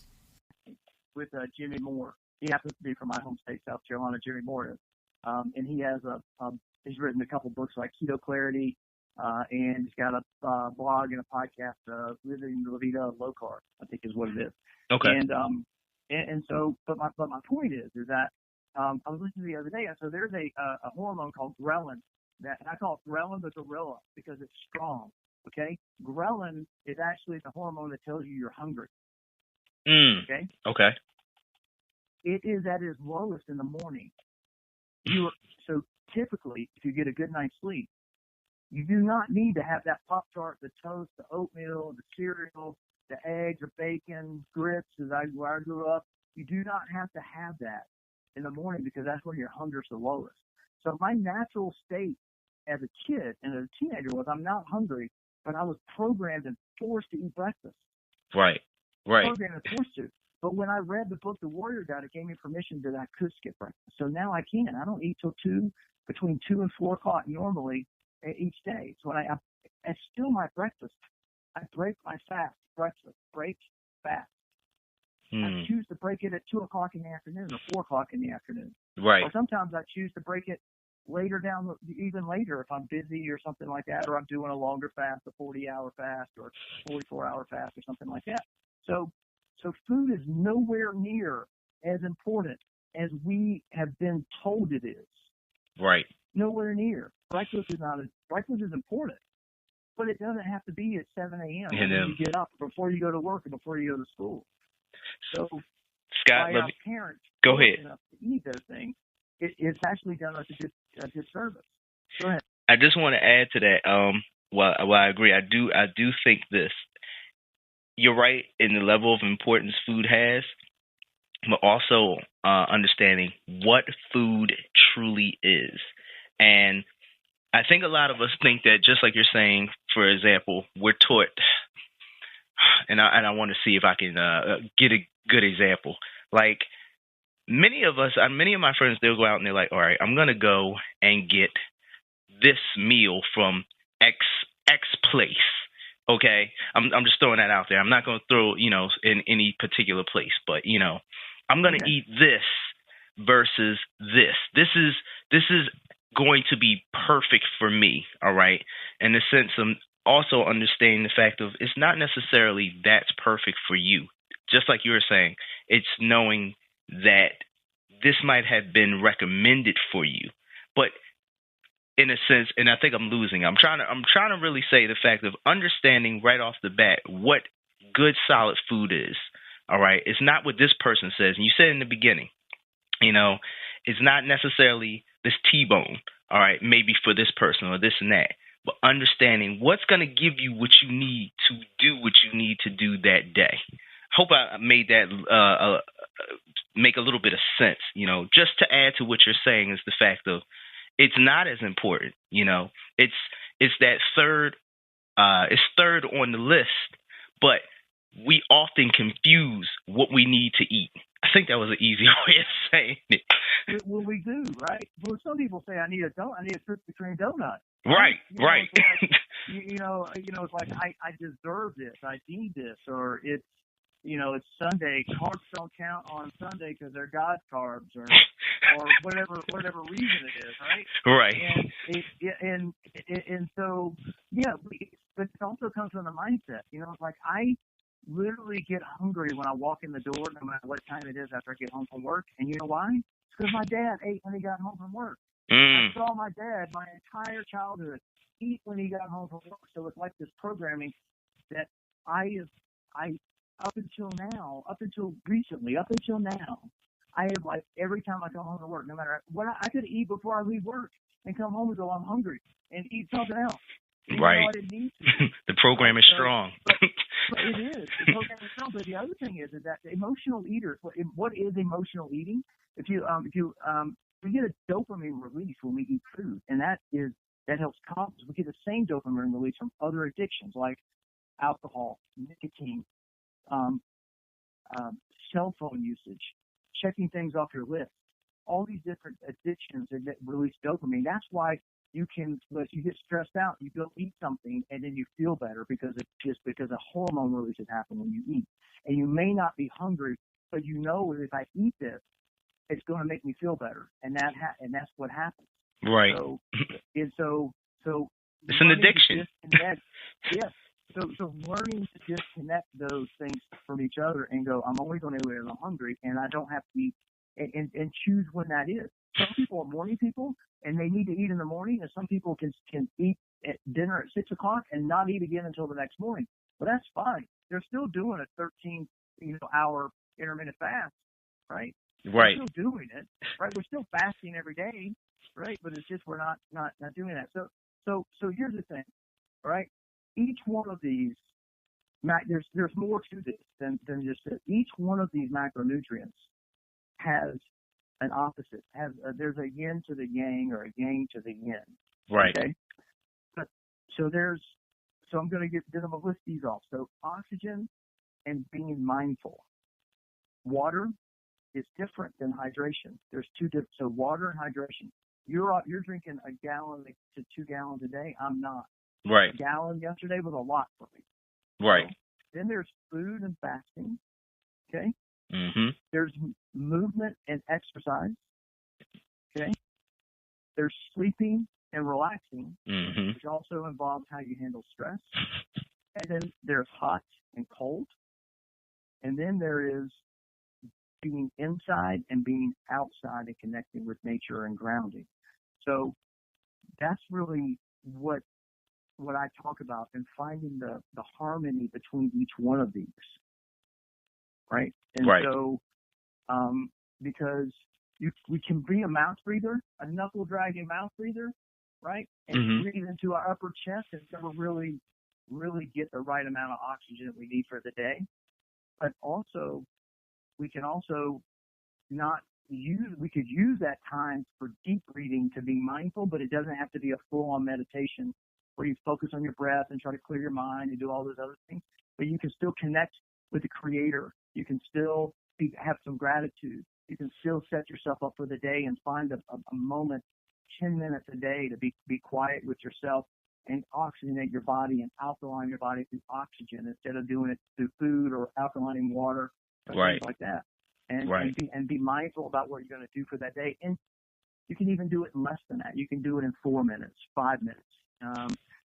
With Jimmy Moore. He happens to be from my home state, South Carolina, Jimmy Moore is. And he has he's written a couple books like Keto Clarity, and he's got a blog and a podcast, Living La Vida Low Carb, I think is what it is. Okay. And so, but my point is that I was listening the other day, and so there's a hormone called ghrelin that I call it ghrelin the gorilla because it's strong. Okay, ghrelin is actually the hormone that tells you you're hungry. Okay. Okay. It is at its lowest in the morning. So typically, if you get a good night's sleep, you do not need to have that Pop-Tart, the toast, the oatmeal, the cereal, the eggs, the bacon, grits, where I grew up. You do not have to have that in the morning because that's when your hunger's the lowest. So my natural state as a kid and as a teenager was I'm not hungry, but I was programmed and forced to eat breakfast. Right. Programmed and forced to. But when I read the book, The Warrior Diet, it gave me permission that I could skip breakfast. So now I can. I don't eat till between 2 and 4 o'clock normally each day. So it's still my breakfast. I break my fast. Breakfast. Break fast. I choose to break it at 2 o'clock in the afternoon or 4 o'clock in the afternoon. Right. Or sometimes I choose to break it even later if I'm busy or something like that, or I'm doing a longer fast, a 40-hour fast or 44-hour fast or something like that. So food is nowhere near as important as we have been told it is. Right. Nowhere near. Breakfast is important, but it doesn't have to be at 7 a.m. when you get up, before you go to work, or before you go to school. So, Scott, by our parents go ahead. Enough to eat those things, it's actually done us a disservice. Go ahead. I just want to add to that. Well, I agree. I do think this. You're right in the level of importance food has, but also understanding what food truly is. And I think a lot of us think that, just like you're saying, for example, we're taught, and I want to see if I can get a good example. Like many of my friends, they'll go out and they're like, all right, I'm going to go and get this meal from X place. Okay, I'm just throwing that out there. I'm not going to throw, in any particular place, but, I'm going to eat this versus this. This is going to be perfect for me, all right? In the sense of also understanding the fact of it's not necessarily that's perfect for you. Just like you were saying, it's knowing that this might have been recommended for you, but in a sense, and I think I'm losing. I'm trying to really say the fact of understanding right off the bat what good solid food is. All right, it's not what this person says. And you said in the beginning, it's not necessarily this T-bone. All right, maybe for this person or this and that, but understanding what's going to give you what you need to do what you need to do that day. Hope I made that make a little bit of sense. Just to add to what you're saying is the fact of it's not as important, It's that third. It's third on the list, but we often confuse what we need to eat. I think that was an easy way of saying it. Well, we do, right? Well, some people say I need a Krispy Kreme donut. Right, right. It's like I deserve this, I need this, or it's Sunday. Carbs don't count on Sunday because they're God's carbs, or whatever reason it is, right? Right. And so but it also comes from the mindset. It's like I literally get hungry when I walk in the door, no matter what time it is after I get home from work. And you know why? It's because my dad ate when he got home from work. I saw my dad my entire childhood eat when he got home from work. So it's like this programming that I up until recently, I have, like, every time I come home from work, no matter what, I could eat before I leave work and come home and go, I'm hungry, and eat something else. Right. I didn't need to. The program is strong. But it is. The program is strong. But the other thing is that the emotional eaters, what is emotional eating? We get a dopamine release when we eat food, and that helps calm us. We get the same dopamine release from other addictions like alcohol, nicotine, cell phone usage, checking things off your list. All these different addictions that release dopamine. That's why you get stressed out, you go eat something, and then you feel better because a hormone releases happen when you eat. And you may not be hungry, but if I eat this, it's going to make me feel better, and that's what happens. Right. So it's an addiction. Yes. So learning to disconnect those things from each other and go, I'm only going to eat when I'm hungry, and I don't have to eat, and choose when that is. Some people are morning people, and they need to eat in the morning, and some people can eat at dinner at 6 o'clock and not eat again until the next morning. Well, that's fine. They're still doing a 13-hour intermittent fast, right? Right. We're still doing it, right? We're still fasting every day, right? But it's just we're not doing that. So here's the thing, right? Each one of these, there's more to this than just this. Each one of these macronutrients has an opposite. There's a yin to the yang or a yang to the yin. Right. Okay. So I'm going to list these off. So oxygen and being mindful. Water is different than hydration. There's two different. So water and hydration. You're drinking a gallon to 2 gallons a day. I'm not. Right. A gallon yesterday was a lot for me. Right. So, then there's food and fasting. Okay. Mm-hmm. There's movement and exercise. Okay. There's sleeping and relaxing, Mm-hmm. which also involves how you handle stress. And then there's hot and cold. And then there is being inside and being outside and connecting with nature and grounding. So that's really what I talk about, and finding the harmony between each one of these. Right? And right. so because we can be a mouth breather, a knuckle dragging mouth breather, right? And Mm-hmm. breathe into our upper chest and never really get the right amount of oxygen that we need for the day. But also, we can also we could use that time for deep breathing to be mindful, but it doesn't have to be a full-on meditation where you focus on your breath and try to clear your mind and do all those other things. But you can still connect with the Creator. You can still have some gratitude. You can still set yourself up for the day and find a moment, 10 minutes a day, to be quiet with yourself and oxygenate your body and alkaline your body through oxygen instead of doing it through food or alkalining water or right. things like that. And, right. and be mindful about what you're going to do for that day. And you can even do it in less than that. You can do it in 4 minutes, 5 minutes.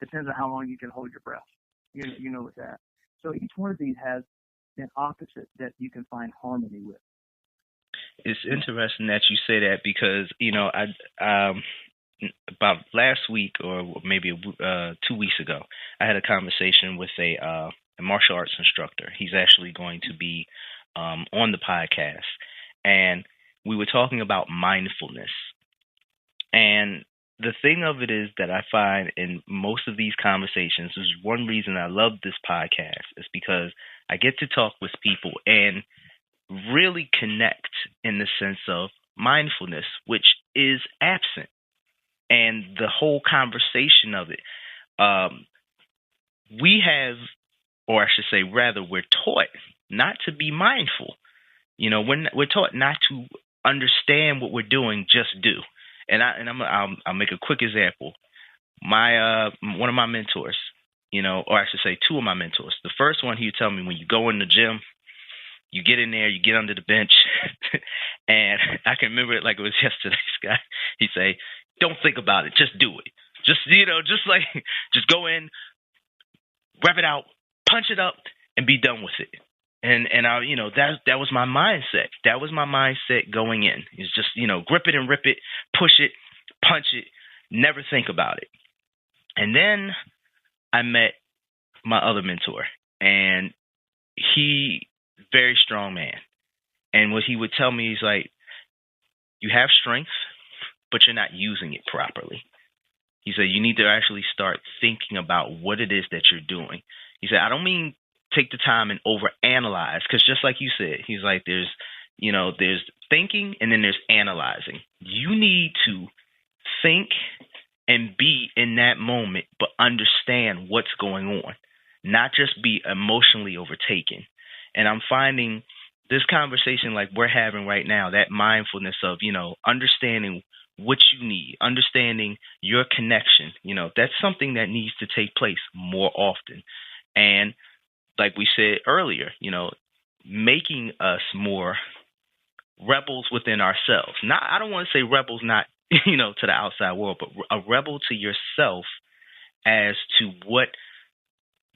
Depends on how long you can hold your breath. You know with that. So each one of these has an opposite that you can find harmony with. It's interesting that you say that because, I about last week or maybe 2 weeks ago, I had a conversation with a martial arts instructor. He's actually going to be on the podcast, and we were talking about mindfulness. And the thing of it is that I find in most of these conversations, is one reason I love this podcast, is because I get to talk with people and really connect in the sense of mindfulness, which is absent. And the whole conversation of it, we have, or I should say rather, we're taught not to be mindful. We're taught not to understand what we're doing, just do. And I'll make a quick example. My one of my mentors, or I should say two of my mentors. The first one, he would tell me, when you go in the gym, you get in there, you get under the bench, and I can remember it like it was yesterday, Scott. He'd say, "Don't think about it, just do it. Just just go in, rep it out, punch it up, and be done with it." And I, that was my mindset. That was my mindset going in. It's just, grip it and rip it, push it, punch it, never think about it. And then I met my other mentor, and he, very strong man. And what he would tell me, he's like, you have strength, but you're not using it properly. He said, you need to actually start thinking about what it is that you're doing. He said, I don't mean take the time and overanalyze, because just like you said, he's like, there's thinking and then there's analyzing. You need to think and be in that moment, but understand what's going on, not just be emotionally overtaken. And I'm finding this conversation like we're having right now, that mindfulness of, understanding what you need, understanding your connection, that's something that needs to take place more often. And like we said earlier, making us more rebels within ourselves. I don't want to say rebels, not, to the outside world, but a rebel to yourself as to what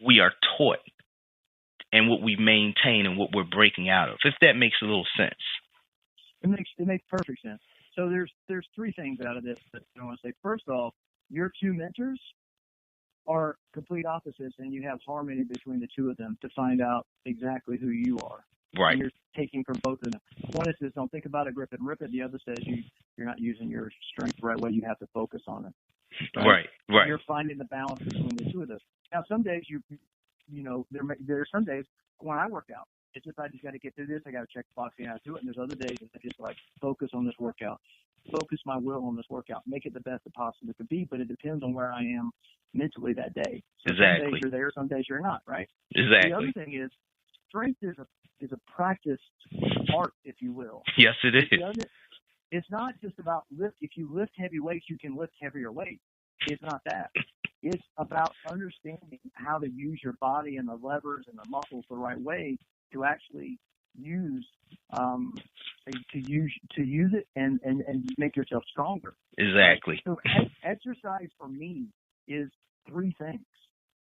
we are taught and what we maintain and what we're breaking out of, if that makes a little sense. It makes perfect sense. So there's three things out of this that I want to say. First off, your two mentors are complete opposites, and you have harmony between the two of them to find out exactly who you are. Right. And you're taking from both of them. One is don't think about it, grip it and rip it. The other says you're not using your strength the right way. You have to focus on it. Right. And you're finding the balance between the two of those. Now, some days there are some days when I work out, It's just I just got to get through this. I got to check the box and I do it. And there's other days that I just like focus on this workout, focus my will on this workout, make it the best it possibly could be. But it depends on where I am mentally that day. So Exactly. Some days you're there, some days you're not, right? Exactly. The other thing is strength is a practiced art, if you will. Yes, it is. It's not just about lift. If you lift heavy weights, you can lift heavier weights. It's not that. It's about understanding how to use your body and the levers and the muscles the right way to actually use it and make yourself stronger. Exactly. So exercise for me is three things: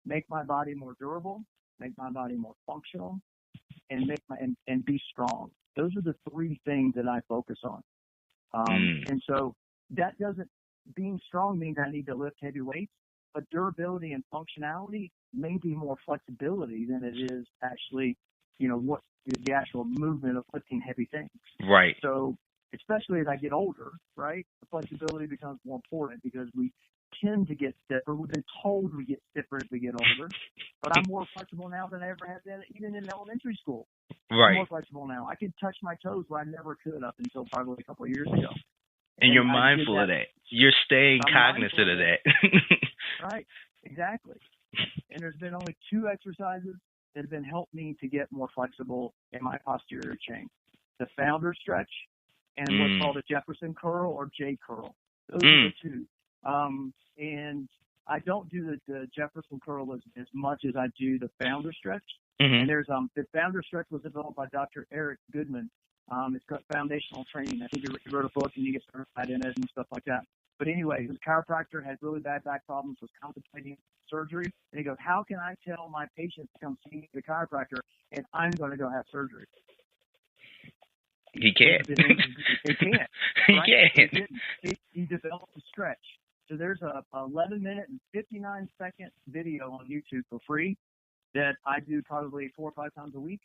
make my body more durable, make my body more functional, and be strong. Those are the three things that I focus on. And so that being strong means I need to lift heavy weights, but durability and functionality may be more flexibility than it is actually, what the actual movement of lifting heavy things. Right. So especially as I get older, right, the flexibility becomes more important because we tend to get stiffer. We've been told we get stiffer as we get older, but I'm more flexible now than I ever have been, even in elementary school. Right. I'm more flexible now. I can touch my toes where I never could up until probably a couple of years ago. And you're mindful of that. You're staying cognizant of that. Right, exactly. And there's been only two exercises that have been helped me to get more flexible in my posterior chain: the founder stretch and what's called a Jefferson curl or J curl. Those are the two. And I don't do the Jefferson curl as much as I do the founder stretch. And there's the founder stretch was developed by Dr. Eric Goodman. It's got foundational training. I think he wrote a book and you get certified in it and stuff like that. But anyway, his chiropractor had really bad back problems, was contemplating surgery. And he goes, how can I tell my patients to come see the chiropractor and I'm going to go have surgery? He can't. He can't. He can't. He developed a stretch. So there's a 11-minute and 59-second video on YouTube for free that I do probably 4 or 5 times a week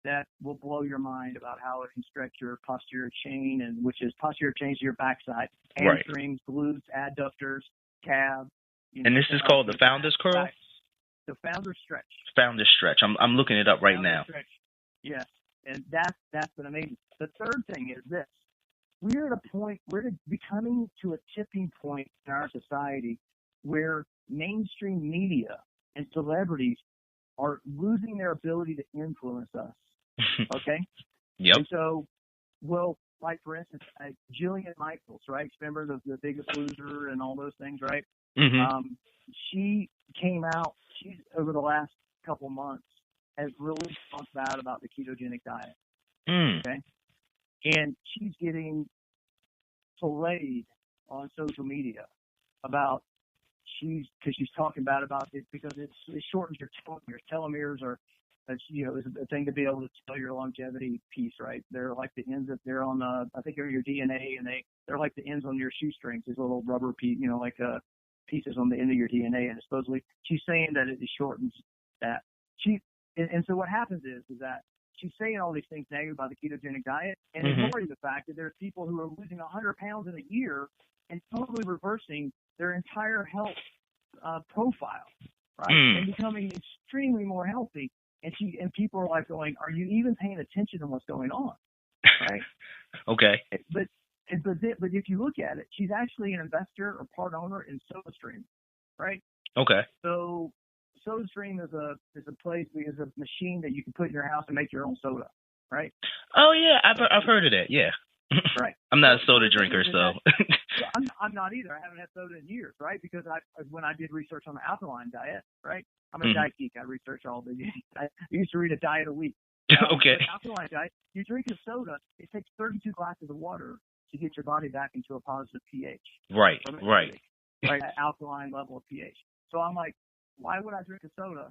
that will blow your mind about how it can stretch your posterior chain, and which is posterior chain to your backside, hamstrings, glutes, adductors, calves. And this is called the Founder's Curl? The Founder Stretch. Founder Stretch. I'm looking it up right now. Stretch. Yes, and that's been amazing. The third thing is this. We're becoming to a tipping point in our society where mainstream media and celebrities are losing their ability to influence us. Okay? Yep. And so, like for instance, Jillian Michaels, right? Remember the Biggest Loser and all those things, right? She came out, she's over the last couple months has really talked bad about the ketogenic diet. Okay? And she's getting filleted on social media about because she's talking bad about it because it shortens your telomeres. Telomeres are, is a thing to be able to tell your longevity piece, right? They're like the ends that they're on I think they're your DNA, and they're like the ends on your shoestrings, these little rubber pieces on the end of your DNA. And supposedly she's saying that it shortens that. And so what happens is that she's saying all these things negative about the ketogenic diet and ignoring the fact that there's people who are losing 100 pounds in a year and totally reversing their entire health profile, right? And becoming extremely more healthy. And people are like going, are you even paying attention to what's going on? Right? Okay. But if you look at it, she's actually an investor or part owner in SodaStream, right? Okay. So SodaStream is a machine that you can put in your house and make your own soda, right? Oh yeah, I've heard of that. Yeah. Right. I'm not a soda drinker, so. I'm not either. I haven't had soda in years, right? Because when I did research on the alkaline diet, right? I'm a diet geek. I research all the. I used to read a diet a week. Okay. The alkaline diet. You drink a soda. It takes 32 glasses of water to get your body back into a positive pH. Right. Right. Right. Alkaline level of pH. So I'm like, why would I drink a soda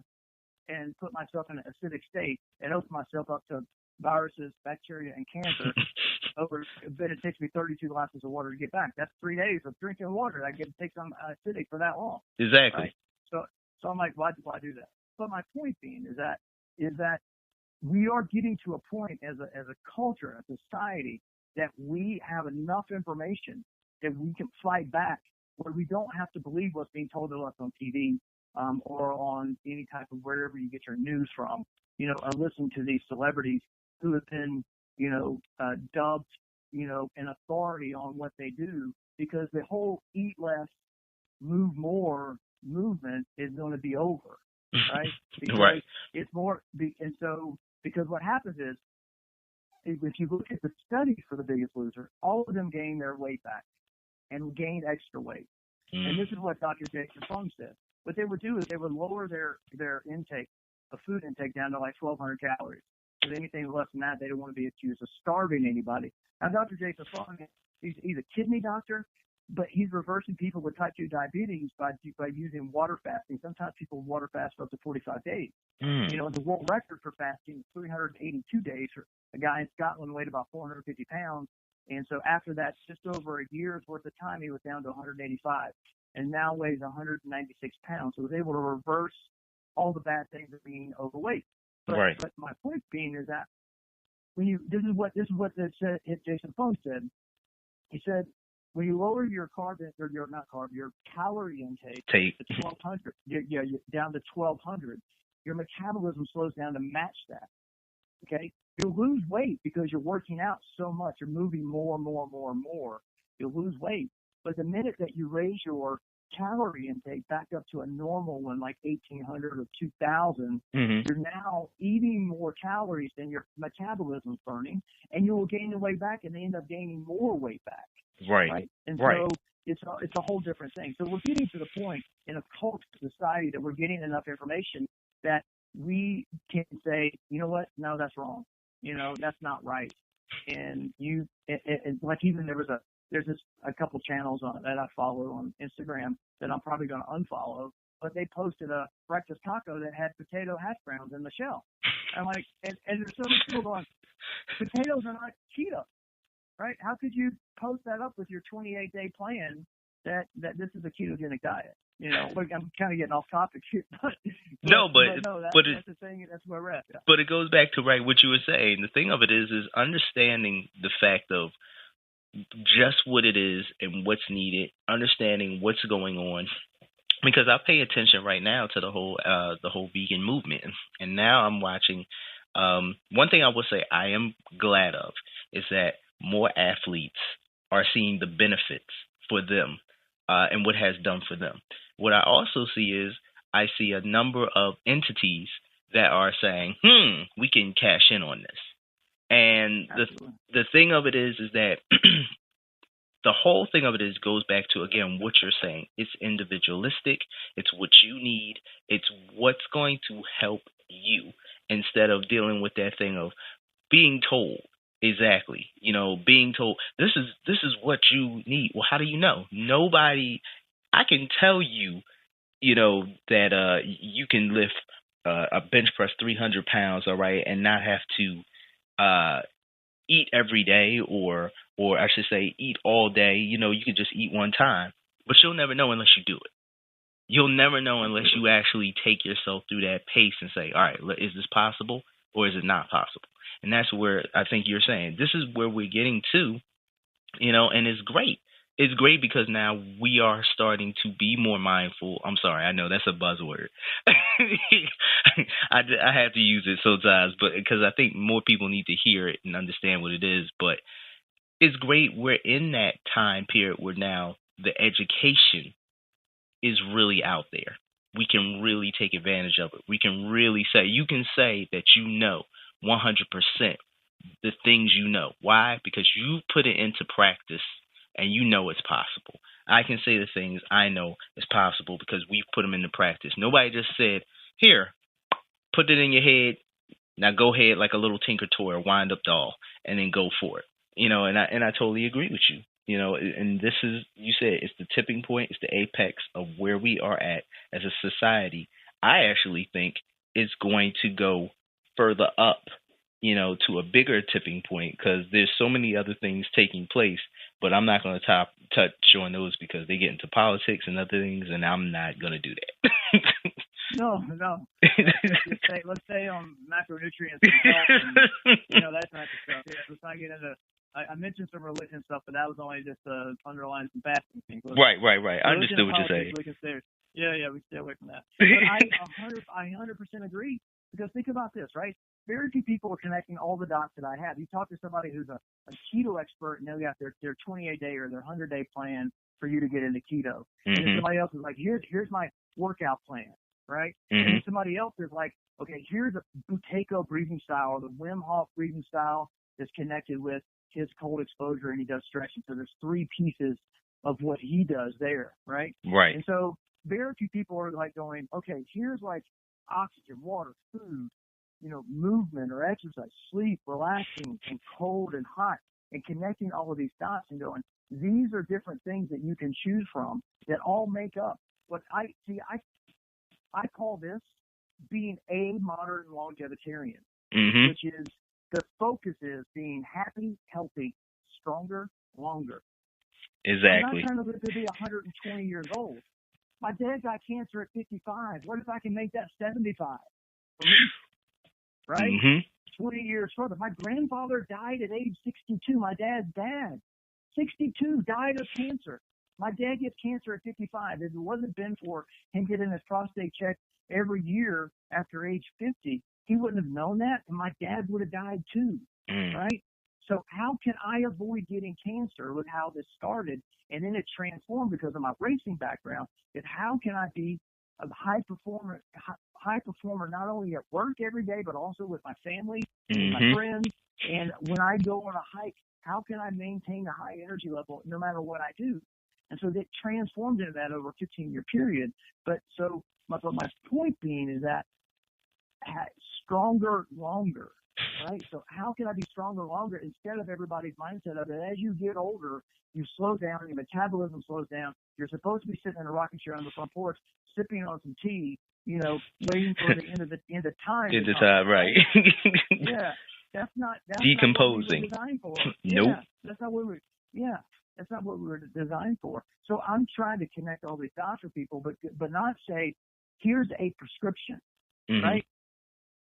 and put myself in an acidic state and open myself up to viruses, bacteria, and cancer? But it takes me 32 glasses of water to get back. That's 3 days of drinking water. I get to take some acidic for that long. Exactly. Right? So I'm like, why do I do that? But my point being is that we are getting to a point as a culture, a society, that we have enough information that we can fight back, where we don't have to believe what's being told to us on TV or on any type of wherever you get your news from. I listen to these celebrities who have been, dubbed, an authority on what they do, because the whole eat less, move more movement is going to be over, right? Because right. it's more, and so, because what happens is, if you look at the studies for The Biggest Loser, all of them gained their weight back and gained extra weight. And this is what Dr. Jason Fung said. What they would do is they would lower their intake, the food intake, down to like 1,200 calories. Because anything less than that, they don't want to be accused of starving anybody. Now, Dr. Jason Fung, he's a kidney doctor, but he's reversing people with type 2 diabetes by using water fasting. Sometimes people water fast for up to 45 days. The world record for fasting is 382 days. A guy in Scotland weighed about 450 pounds. And so after that, just over a year's worth of time, he was down to 185 and now weighs 196 pounds. So he was able to reverse all the bad things of being overweight. But my point being is that this is what Jason Fung said. He said, when you lower your your calorie intake to 1,200, down to 1,200, your metabolism slows down to match that. Okay, you'll lose weight because you're working out so much. You're moving more. You'll lose weight. But the minute that you raise your calorie intake back up to a normal one, like 1,800 or 2,000, you're now eating more calories than your metabolism's burning, and you will gain the weight back, and they end up gaining more weight back. Right. And so it's a whole different thing. So we're getting to the point in a culture society that we're getting enough information that we can say, you know what? No, that's wrong. That's not right. And like even there's a couple channels that I follow on Instagram that I'm probably going to unfollow, but they posted a breakfast taco that had potato hash browns in the shell. I'm like, and there's so many people going, potatoes are not keto, right? How could you post that up with your 28-day plan that this is a ketogenic diet? I'm kind of getting off topic here, but that's the thing. That's where we're at. Yeah. But it goes back to what you were saying. The thing of it is understanding the fact of just what it is and what's needed, understanding what's going on. Because I pay attention right now to the whole vegan movement, and now I'm watching. One thing I will say I am glad of is that more athletes are seeing the benefits for them and what has done for them. What I also see is I see a number of entities that are saying, we can cash in on this. And the thing of it is that the whole thing of it goes back to, again, what you're saying. It's individualistic. It's what you need. It's what's going to help you, instead of dealing with that thing of being told. Exactly. Being told this is what you need. Well, how do you know? Nobody. I can tell you, that you can lift a bench press 300 pounds, all right, and not have to eat every day, or I should say eat all day. You can just eat one time, but you'll never know unless you do it. You'll never know unless you actually take yourself through that pace and say, all right, is this possible or is it not possible? And that's where I think you're saying this is where we're getting to, and it's great. It's great because now we are starting to be more mindful. I'm sorry, I know that's a buzzword. I have to use it sometimes, but because I think more people need to hear it and understand what it is. But it's great. We're in that time period where now the education is really out there. We can really take advantage of it. We can really say, you can say that 100% the things you know. Why? Because you put it into practice and it's possible. I can say the things I know is possible because we've put them into practice. Nobody just said, here, put it in your head. Now go ahead like a little Tinker Toy or wind up doll and then go for it. And I totally agree with you. And this is, you said, it's the tipping point. It's the apex of where we are at as a society. I actually think it's going to go further up, to a bigger tipping point because there's so many other things taking place. But I'm not going to touch on those because they get into politics and other things, and I'm not going to do that. No. Let's stay on macronutrients and health and, that type of stuff. Yeah, let's not get into. I mentioned some religion stuff, but that was only just to underline some fasting things. Right. I understood what you're saying. We can stay. Yeah, we stay away from that. But I 100% agree Because think about this, right? Very few people are connecting all the dots that I have. You talk to somebody who's a keto expert and they got their 28-day or their 100-day plan for you to get into keto. And then somebody else is like, here's my workout plan, right? And then somebody else is like, okay, here's a Keto breathing style or the Wim Hoff breathing style that's connected with his cold exposure and he does stretching. So there's 3 pieces of what he does there, right? Right. And so very few people are like going, okay, here's like oxygen, water, food, movement or exercise, sleep, relaxing, and cold and hot, and connecting all of these dots and going, these are different things that you can choose from that all make up what I call this being a modern longevegetarian, which is the focus is being happy, healthy, stronger, longer. Exactly. I'm not trying to live to be 120 years old. My dad got cancer at 55. What if I can make that 75? Right? 20 years further. My grandfather died at age 62. My dad's dad, 62, died of cancer. My dad gets cancer at 55. If it wasn't been for him getting his prostate checked every year after age 50, he wouldn't have known that, and my dad would have died too, right? So how can I avoid getting cancer with how this started? And then it transformed because of my racing background. Is how can I be a high performer not only at work every day, but also with my family, and my friends. And when I go on a hike, how can I maintain a high energy level no matter what I do? And so that transformed into that over a 15-year period. But my point being is that stronger, longer, right? So how can I be stronger, longer instead of everybody's mindset of it? As you get older, you slow down, your metabolism slows down. You're supposed to be sitting in a rocking chair on the front porch, sipping on some tea, waiting for the end of time. End of time, right? Yeah, that's decomposing. Not what we were designed for. Nope. Yeah, that's not what we. Yeah, that's not what we were designed for. So I'm trying to connect all these dots for people, but not say, here's a prescription, right,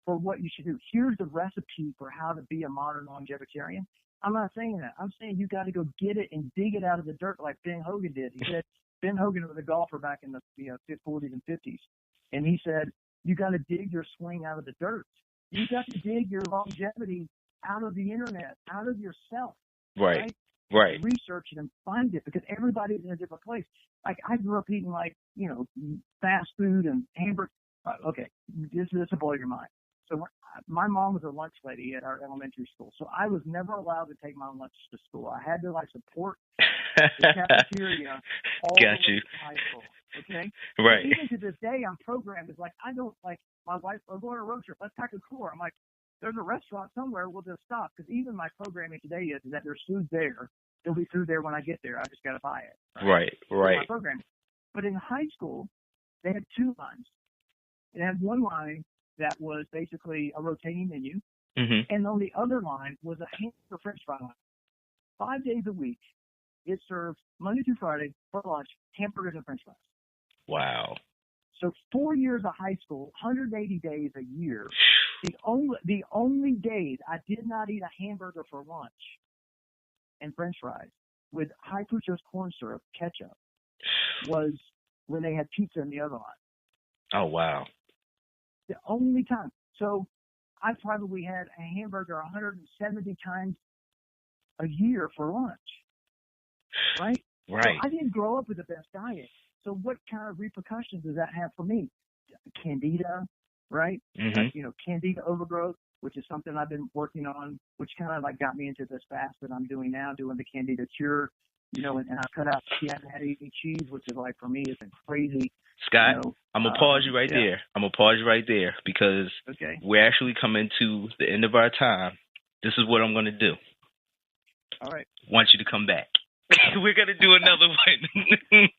for what you should do. Here's the recipe for how to be a modern longevegetarian. I'm not saying that. I'm saying you got to go get it and dig it out of the dirt like Ben Hogan did. He said Ben Hogan was a golfer back in the 40s and 50s, and he said you got to dig your swing out of the dirt. You got to dig your longevity out of the internet, out of yourself. Right. Research it and find it, because everybody's in a different place. Like I grew up eating fast food and hamburgers. Okay, this will blow your mind. So my mom was a lunch lady at our elementary school, so I was never allowed to take my lunch to school. I had to support the cafeteria all the way to high school. Okay, right. But even to this day, I'm programmed. It's like I don't like my wife. We're going on a road trip. Let's pack a car. I'm like, there's a restaurant somewhere. We'll just stop, because even my programming today is that there's food there. There'll be food there when I get there. I just got to buy it. Right. My programming. But in high school, they had 2 lines. They had one line that was basically a rotating menu, and on the other line was a hamburger French fry line. 5 days a week, it served Monday through Friday for lunch, hamburgers and French fries. Wow. So 4 years of high school, 180 days a year. The only days I did not eat a hamburger for lunch and French fries with high fructose corn syrup, ketchup, was when they had pizza in the other line. Oh, wow. The only time. So I probably had a hamburger 170 times a year for lunch. Right? Right. So I didn't grow up with the best diet. So what kind of repercussions does that have for me? Candida, right? Candida overgrowth, which is something I've been working on, which kind of got me into this fast that I'm doing now, doing the Candida cure, and I cut out eating cheese, which is for me, it's been crazy. Scott, I'm going to pause you right there. I'm going to pause you right there, because we're actually coming to the end of our time. This is what I'm going to do. All right. I want you to come back. We're going to do another one.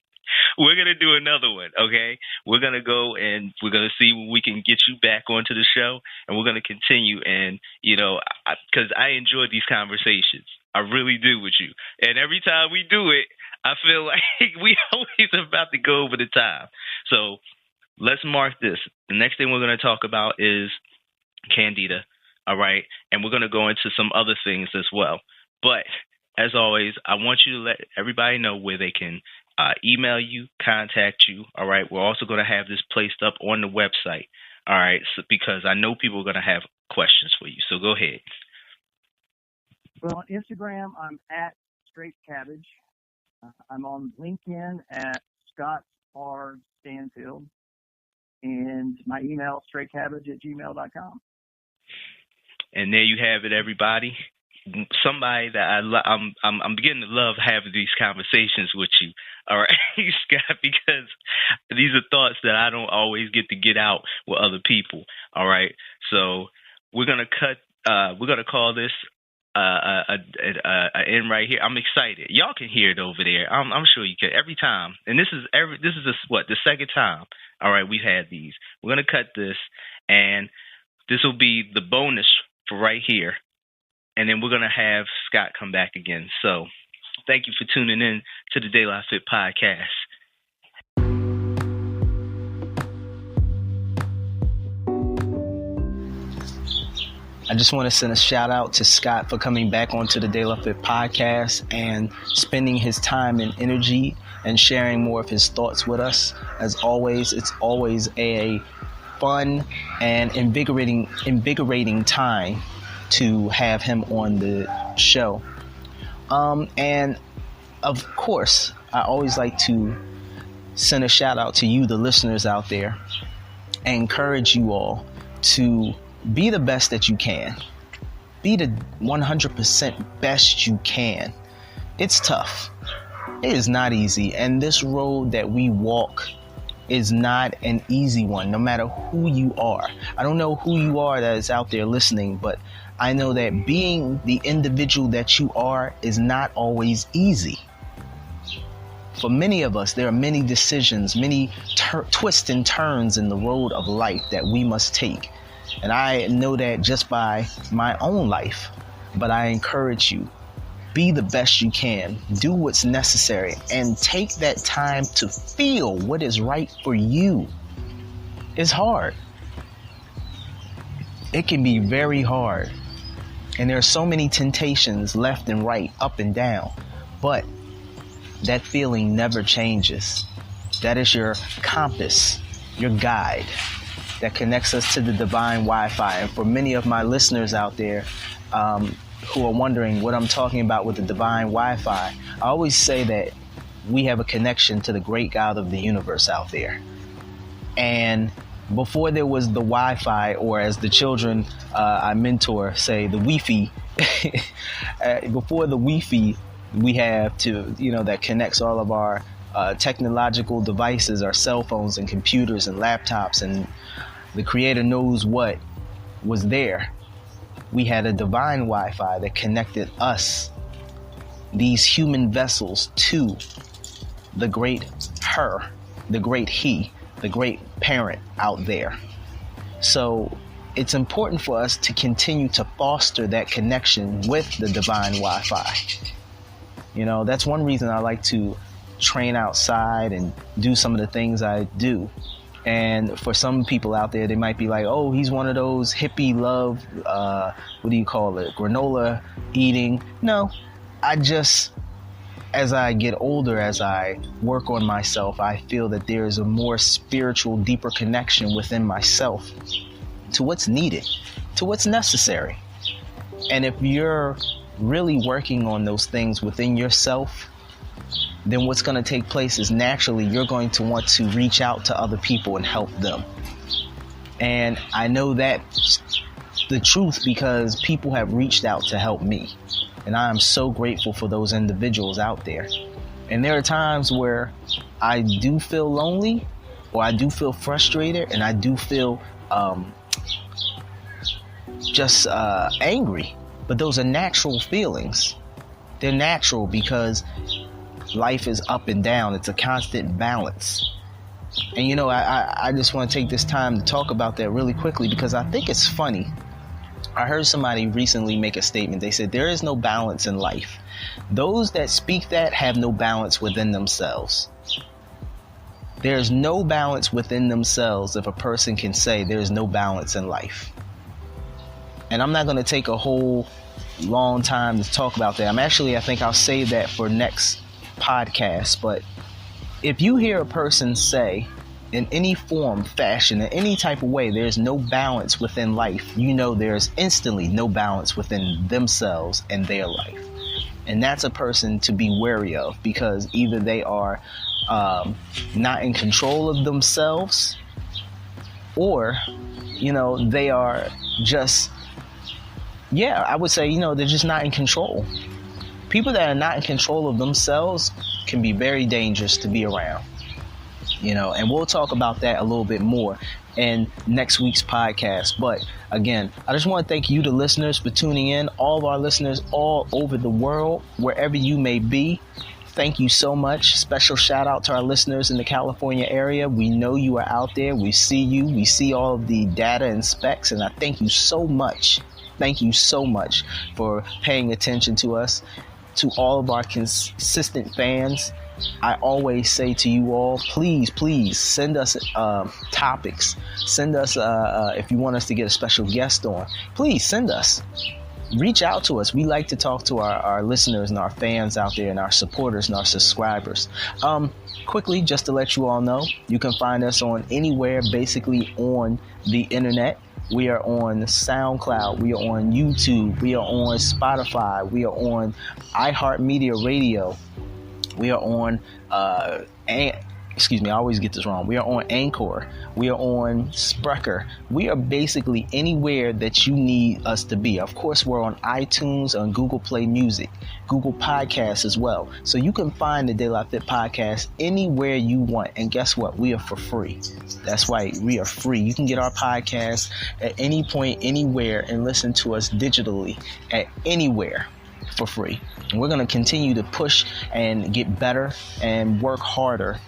We're going to do another one, okay? We're going to go and we're going to see when we can get you back onto the show, and we're going to continue. And, because I enjoy these conversations. I really do with you. And every time we do it, I feel like we always about to go over the time. So let's mark this. The next thing we're going to talk about is Candida, all right? And we're going to go into some other things as well. But as always, I want you to let everybody know where they can email you, contact you. All right. We're also going to have this placed up on the website. All right. So, because I know people are going to have questions for you. So go ahead. Well, on Instagram, I'm at Straight Cabbage. I'm on LinkedIn at Scott R. Stanfield. And my email, straightcabbage@gmail.com. And there you have it, everybody. Somebody that I'm beginning to love having these conversations with you, all right, Scott, because these are thoughts that I don't always get to get out with other people, all right. So we're gonna call this end right here. I'm excited. Y'all can hear it over there. I'm sure you can every time. And this is the second time. All right, we've had these. We're gonna cut this, and this will be the bonus for right here. And then we're going to have Scott come back again. So thank you for tuning in to the De La Fit podcast. I just want to send a shout out to Scott for coming back onto the De La Fit podcast and spending his time and energy and sharing more of his thoughts with us. As always, it's always a fun and invigorating time to have him on the show. And of course, I always like to send a shout out to you, the listeners out there, and encourage you all to be the best that you can. Be the 100% best you can. It's tough. It is not easy. And this road that we walk is not an easy one, no matter who you are. I don't know who you are that is out there listening, but I know that being the individual that you are is not always easy. For many of us, there are many decisions, many twists and turns in the road of life that we must take. And I know that just by my own life. But I encourage you, be the best you can, do what's necessary, and take that time to feel what is right for you. It's hard. It can be very hard. And there are so many temptations left and right, up and down. But that feeling never changes. That is your compass, your guide that connects us to the divine Wi-Fi. And for many of my listeners out there who are wondering what I'm talking about with the divine Wi-Fi, I always say that we have a connection to the great God of the universe out there. And before there was the Wi-Fi, or as the children I mentor say, the Wi-Fi, before the Wi-Fi, we have that connects all of our technological devices, our cell phones and computers and laptops, and the creator knows what was there. We had a divine Wi-Fi that connected us, these human vessels, to the great her, the great he, the great parent out there. So it's important for us to continue to foster that connection with the divine Wi-Fi. That's one reason I like to train outside and do some of the things I do. And for some people out there, they might be like, oh, he's one of those hippie love, granola eating. No, as I get older, as I work on myself, I feel that there is a more spiritual, deeper connection within myself to what's needed, to what's necessary. And if you're really working on those things within yourself, then what's going to take place is naturally you're going to want to reach out to other people and help them. And I know that's the truth because people have reached out to help me. And I am so grateful for those individuals out there. And there are times where I do feel lonely, or I do feel frustrated, and I do feel angry. But those are natural feelings. They're natural because life is up and down. It's a constant balance. And I just want to take this time to talk about that really quickly because I think it's funny. I heard somebody recently make a statement. They said there is no balance in life. Those that speak that have no balance within themselves. There's no balance within themselves if a person can say there is no balance in life. And I'm not going to take a whole long time to talk about that. I think I'll save that for next podcast. But if you hear a person say in any form, fashion, in any type of way, there's no balance within life, you know there's instantly no balance within themselves and their life. And that's a person to be wary of, because either they are not in control of themselves, or, they are just, I would say, they're just not in control. People that are not in control of themselves can be very dangerous to be around, and we'll talk about that a little bit more in next week's podcast. But again, I just want to thank you, the listeners, for tuning in. All of our listeners all over the world, wherever you may be. Thank you so much. Special shout out to our listeners in the California area. We know you are out there. We see you. We see all of the data and specs, and I thank you so much. Thank you so much for paying attention to us. To all of our consistent fans, I always say to you all, please send us topics. Send us, if you want us to get a special guest on, please send us. Reach out to us. We like to talk to our listeners and our fans out there and our supporters and our subscribers. Quickly, just to let you all know, you can find us on anywhere basically on the internet. We are on SoundCloud. We are on YouTube. We are on Spotify. We are on iHeartMedia Radio. We are on, I always get this wrong. We are on Anchor. We are on Spreaker. We are basically anywhere that you need us to be. Of course, we're on iTunes, on Google Play Music, Google Podcasts as well. So you can find the De La Fit Podcast anywhere you want. And guess what? We are for free. That's right. We are free. You can get our podcast at any point, anywhere, and listen to us digitally at anywhere for free. And we're going to continue to push and get better and work harder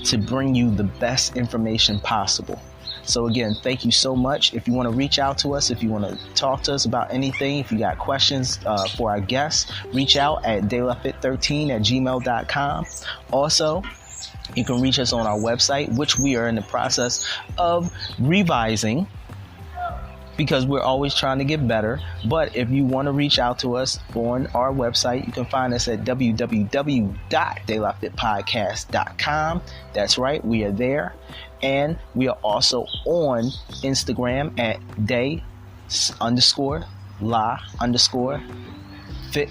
to bring you the best information possible. So again, thank you so much. If you want to reach out to us, if you want to talk to us about anything, if you got questions for our guests, reach out at delafit13@gmail.com. Also, you can reach us on our website, which we are in the process of revising, because we're always trying to get better. But if you want to reach out to us on our website, you can find us at www.delafitpodcast.com. That's right, we are there. And we are also on Instagram at day_la_fit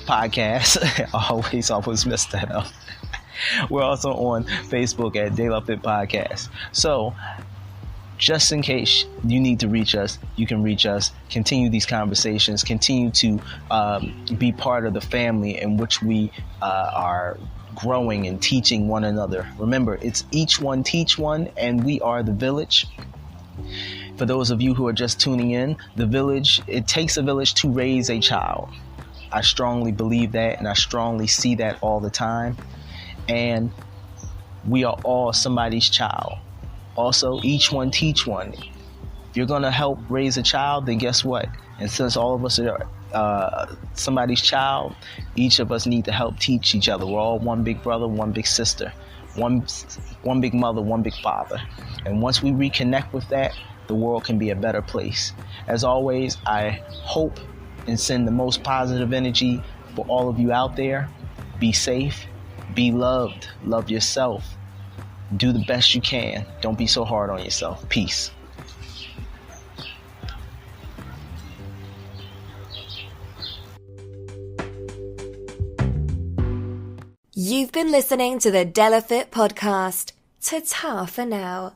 podcast. I always mess that up. We're also on Facebook at De La Fit Podcast. So, just in case you need to reach us, you can reach us, continue these conversations, continue to be part of the family in which we are growing and teaching one another. Remember, it's each one teach one, and we are the village. For those of you who are just tuning in, the village, it takes a village to raise a child. I strongly believe that, and I strongly see that all the time. And we are all somebody's child. Also, each one teach one. If you're going to help raise a child, then guess what? And since all of us are somebody's child, each of us need to help teach each other. We're all one big brother, one big sister, one big mother, one big father. And once we reconnect with that, the world can be a better place. As always, I hope and send the most positive energy for all of you out there. Be safe, be loved, love yourself. Do the best you can. Don't be so hard on yourself. Peace. You've been listening to the De La Fit podcast. Ta-ta for now.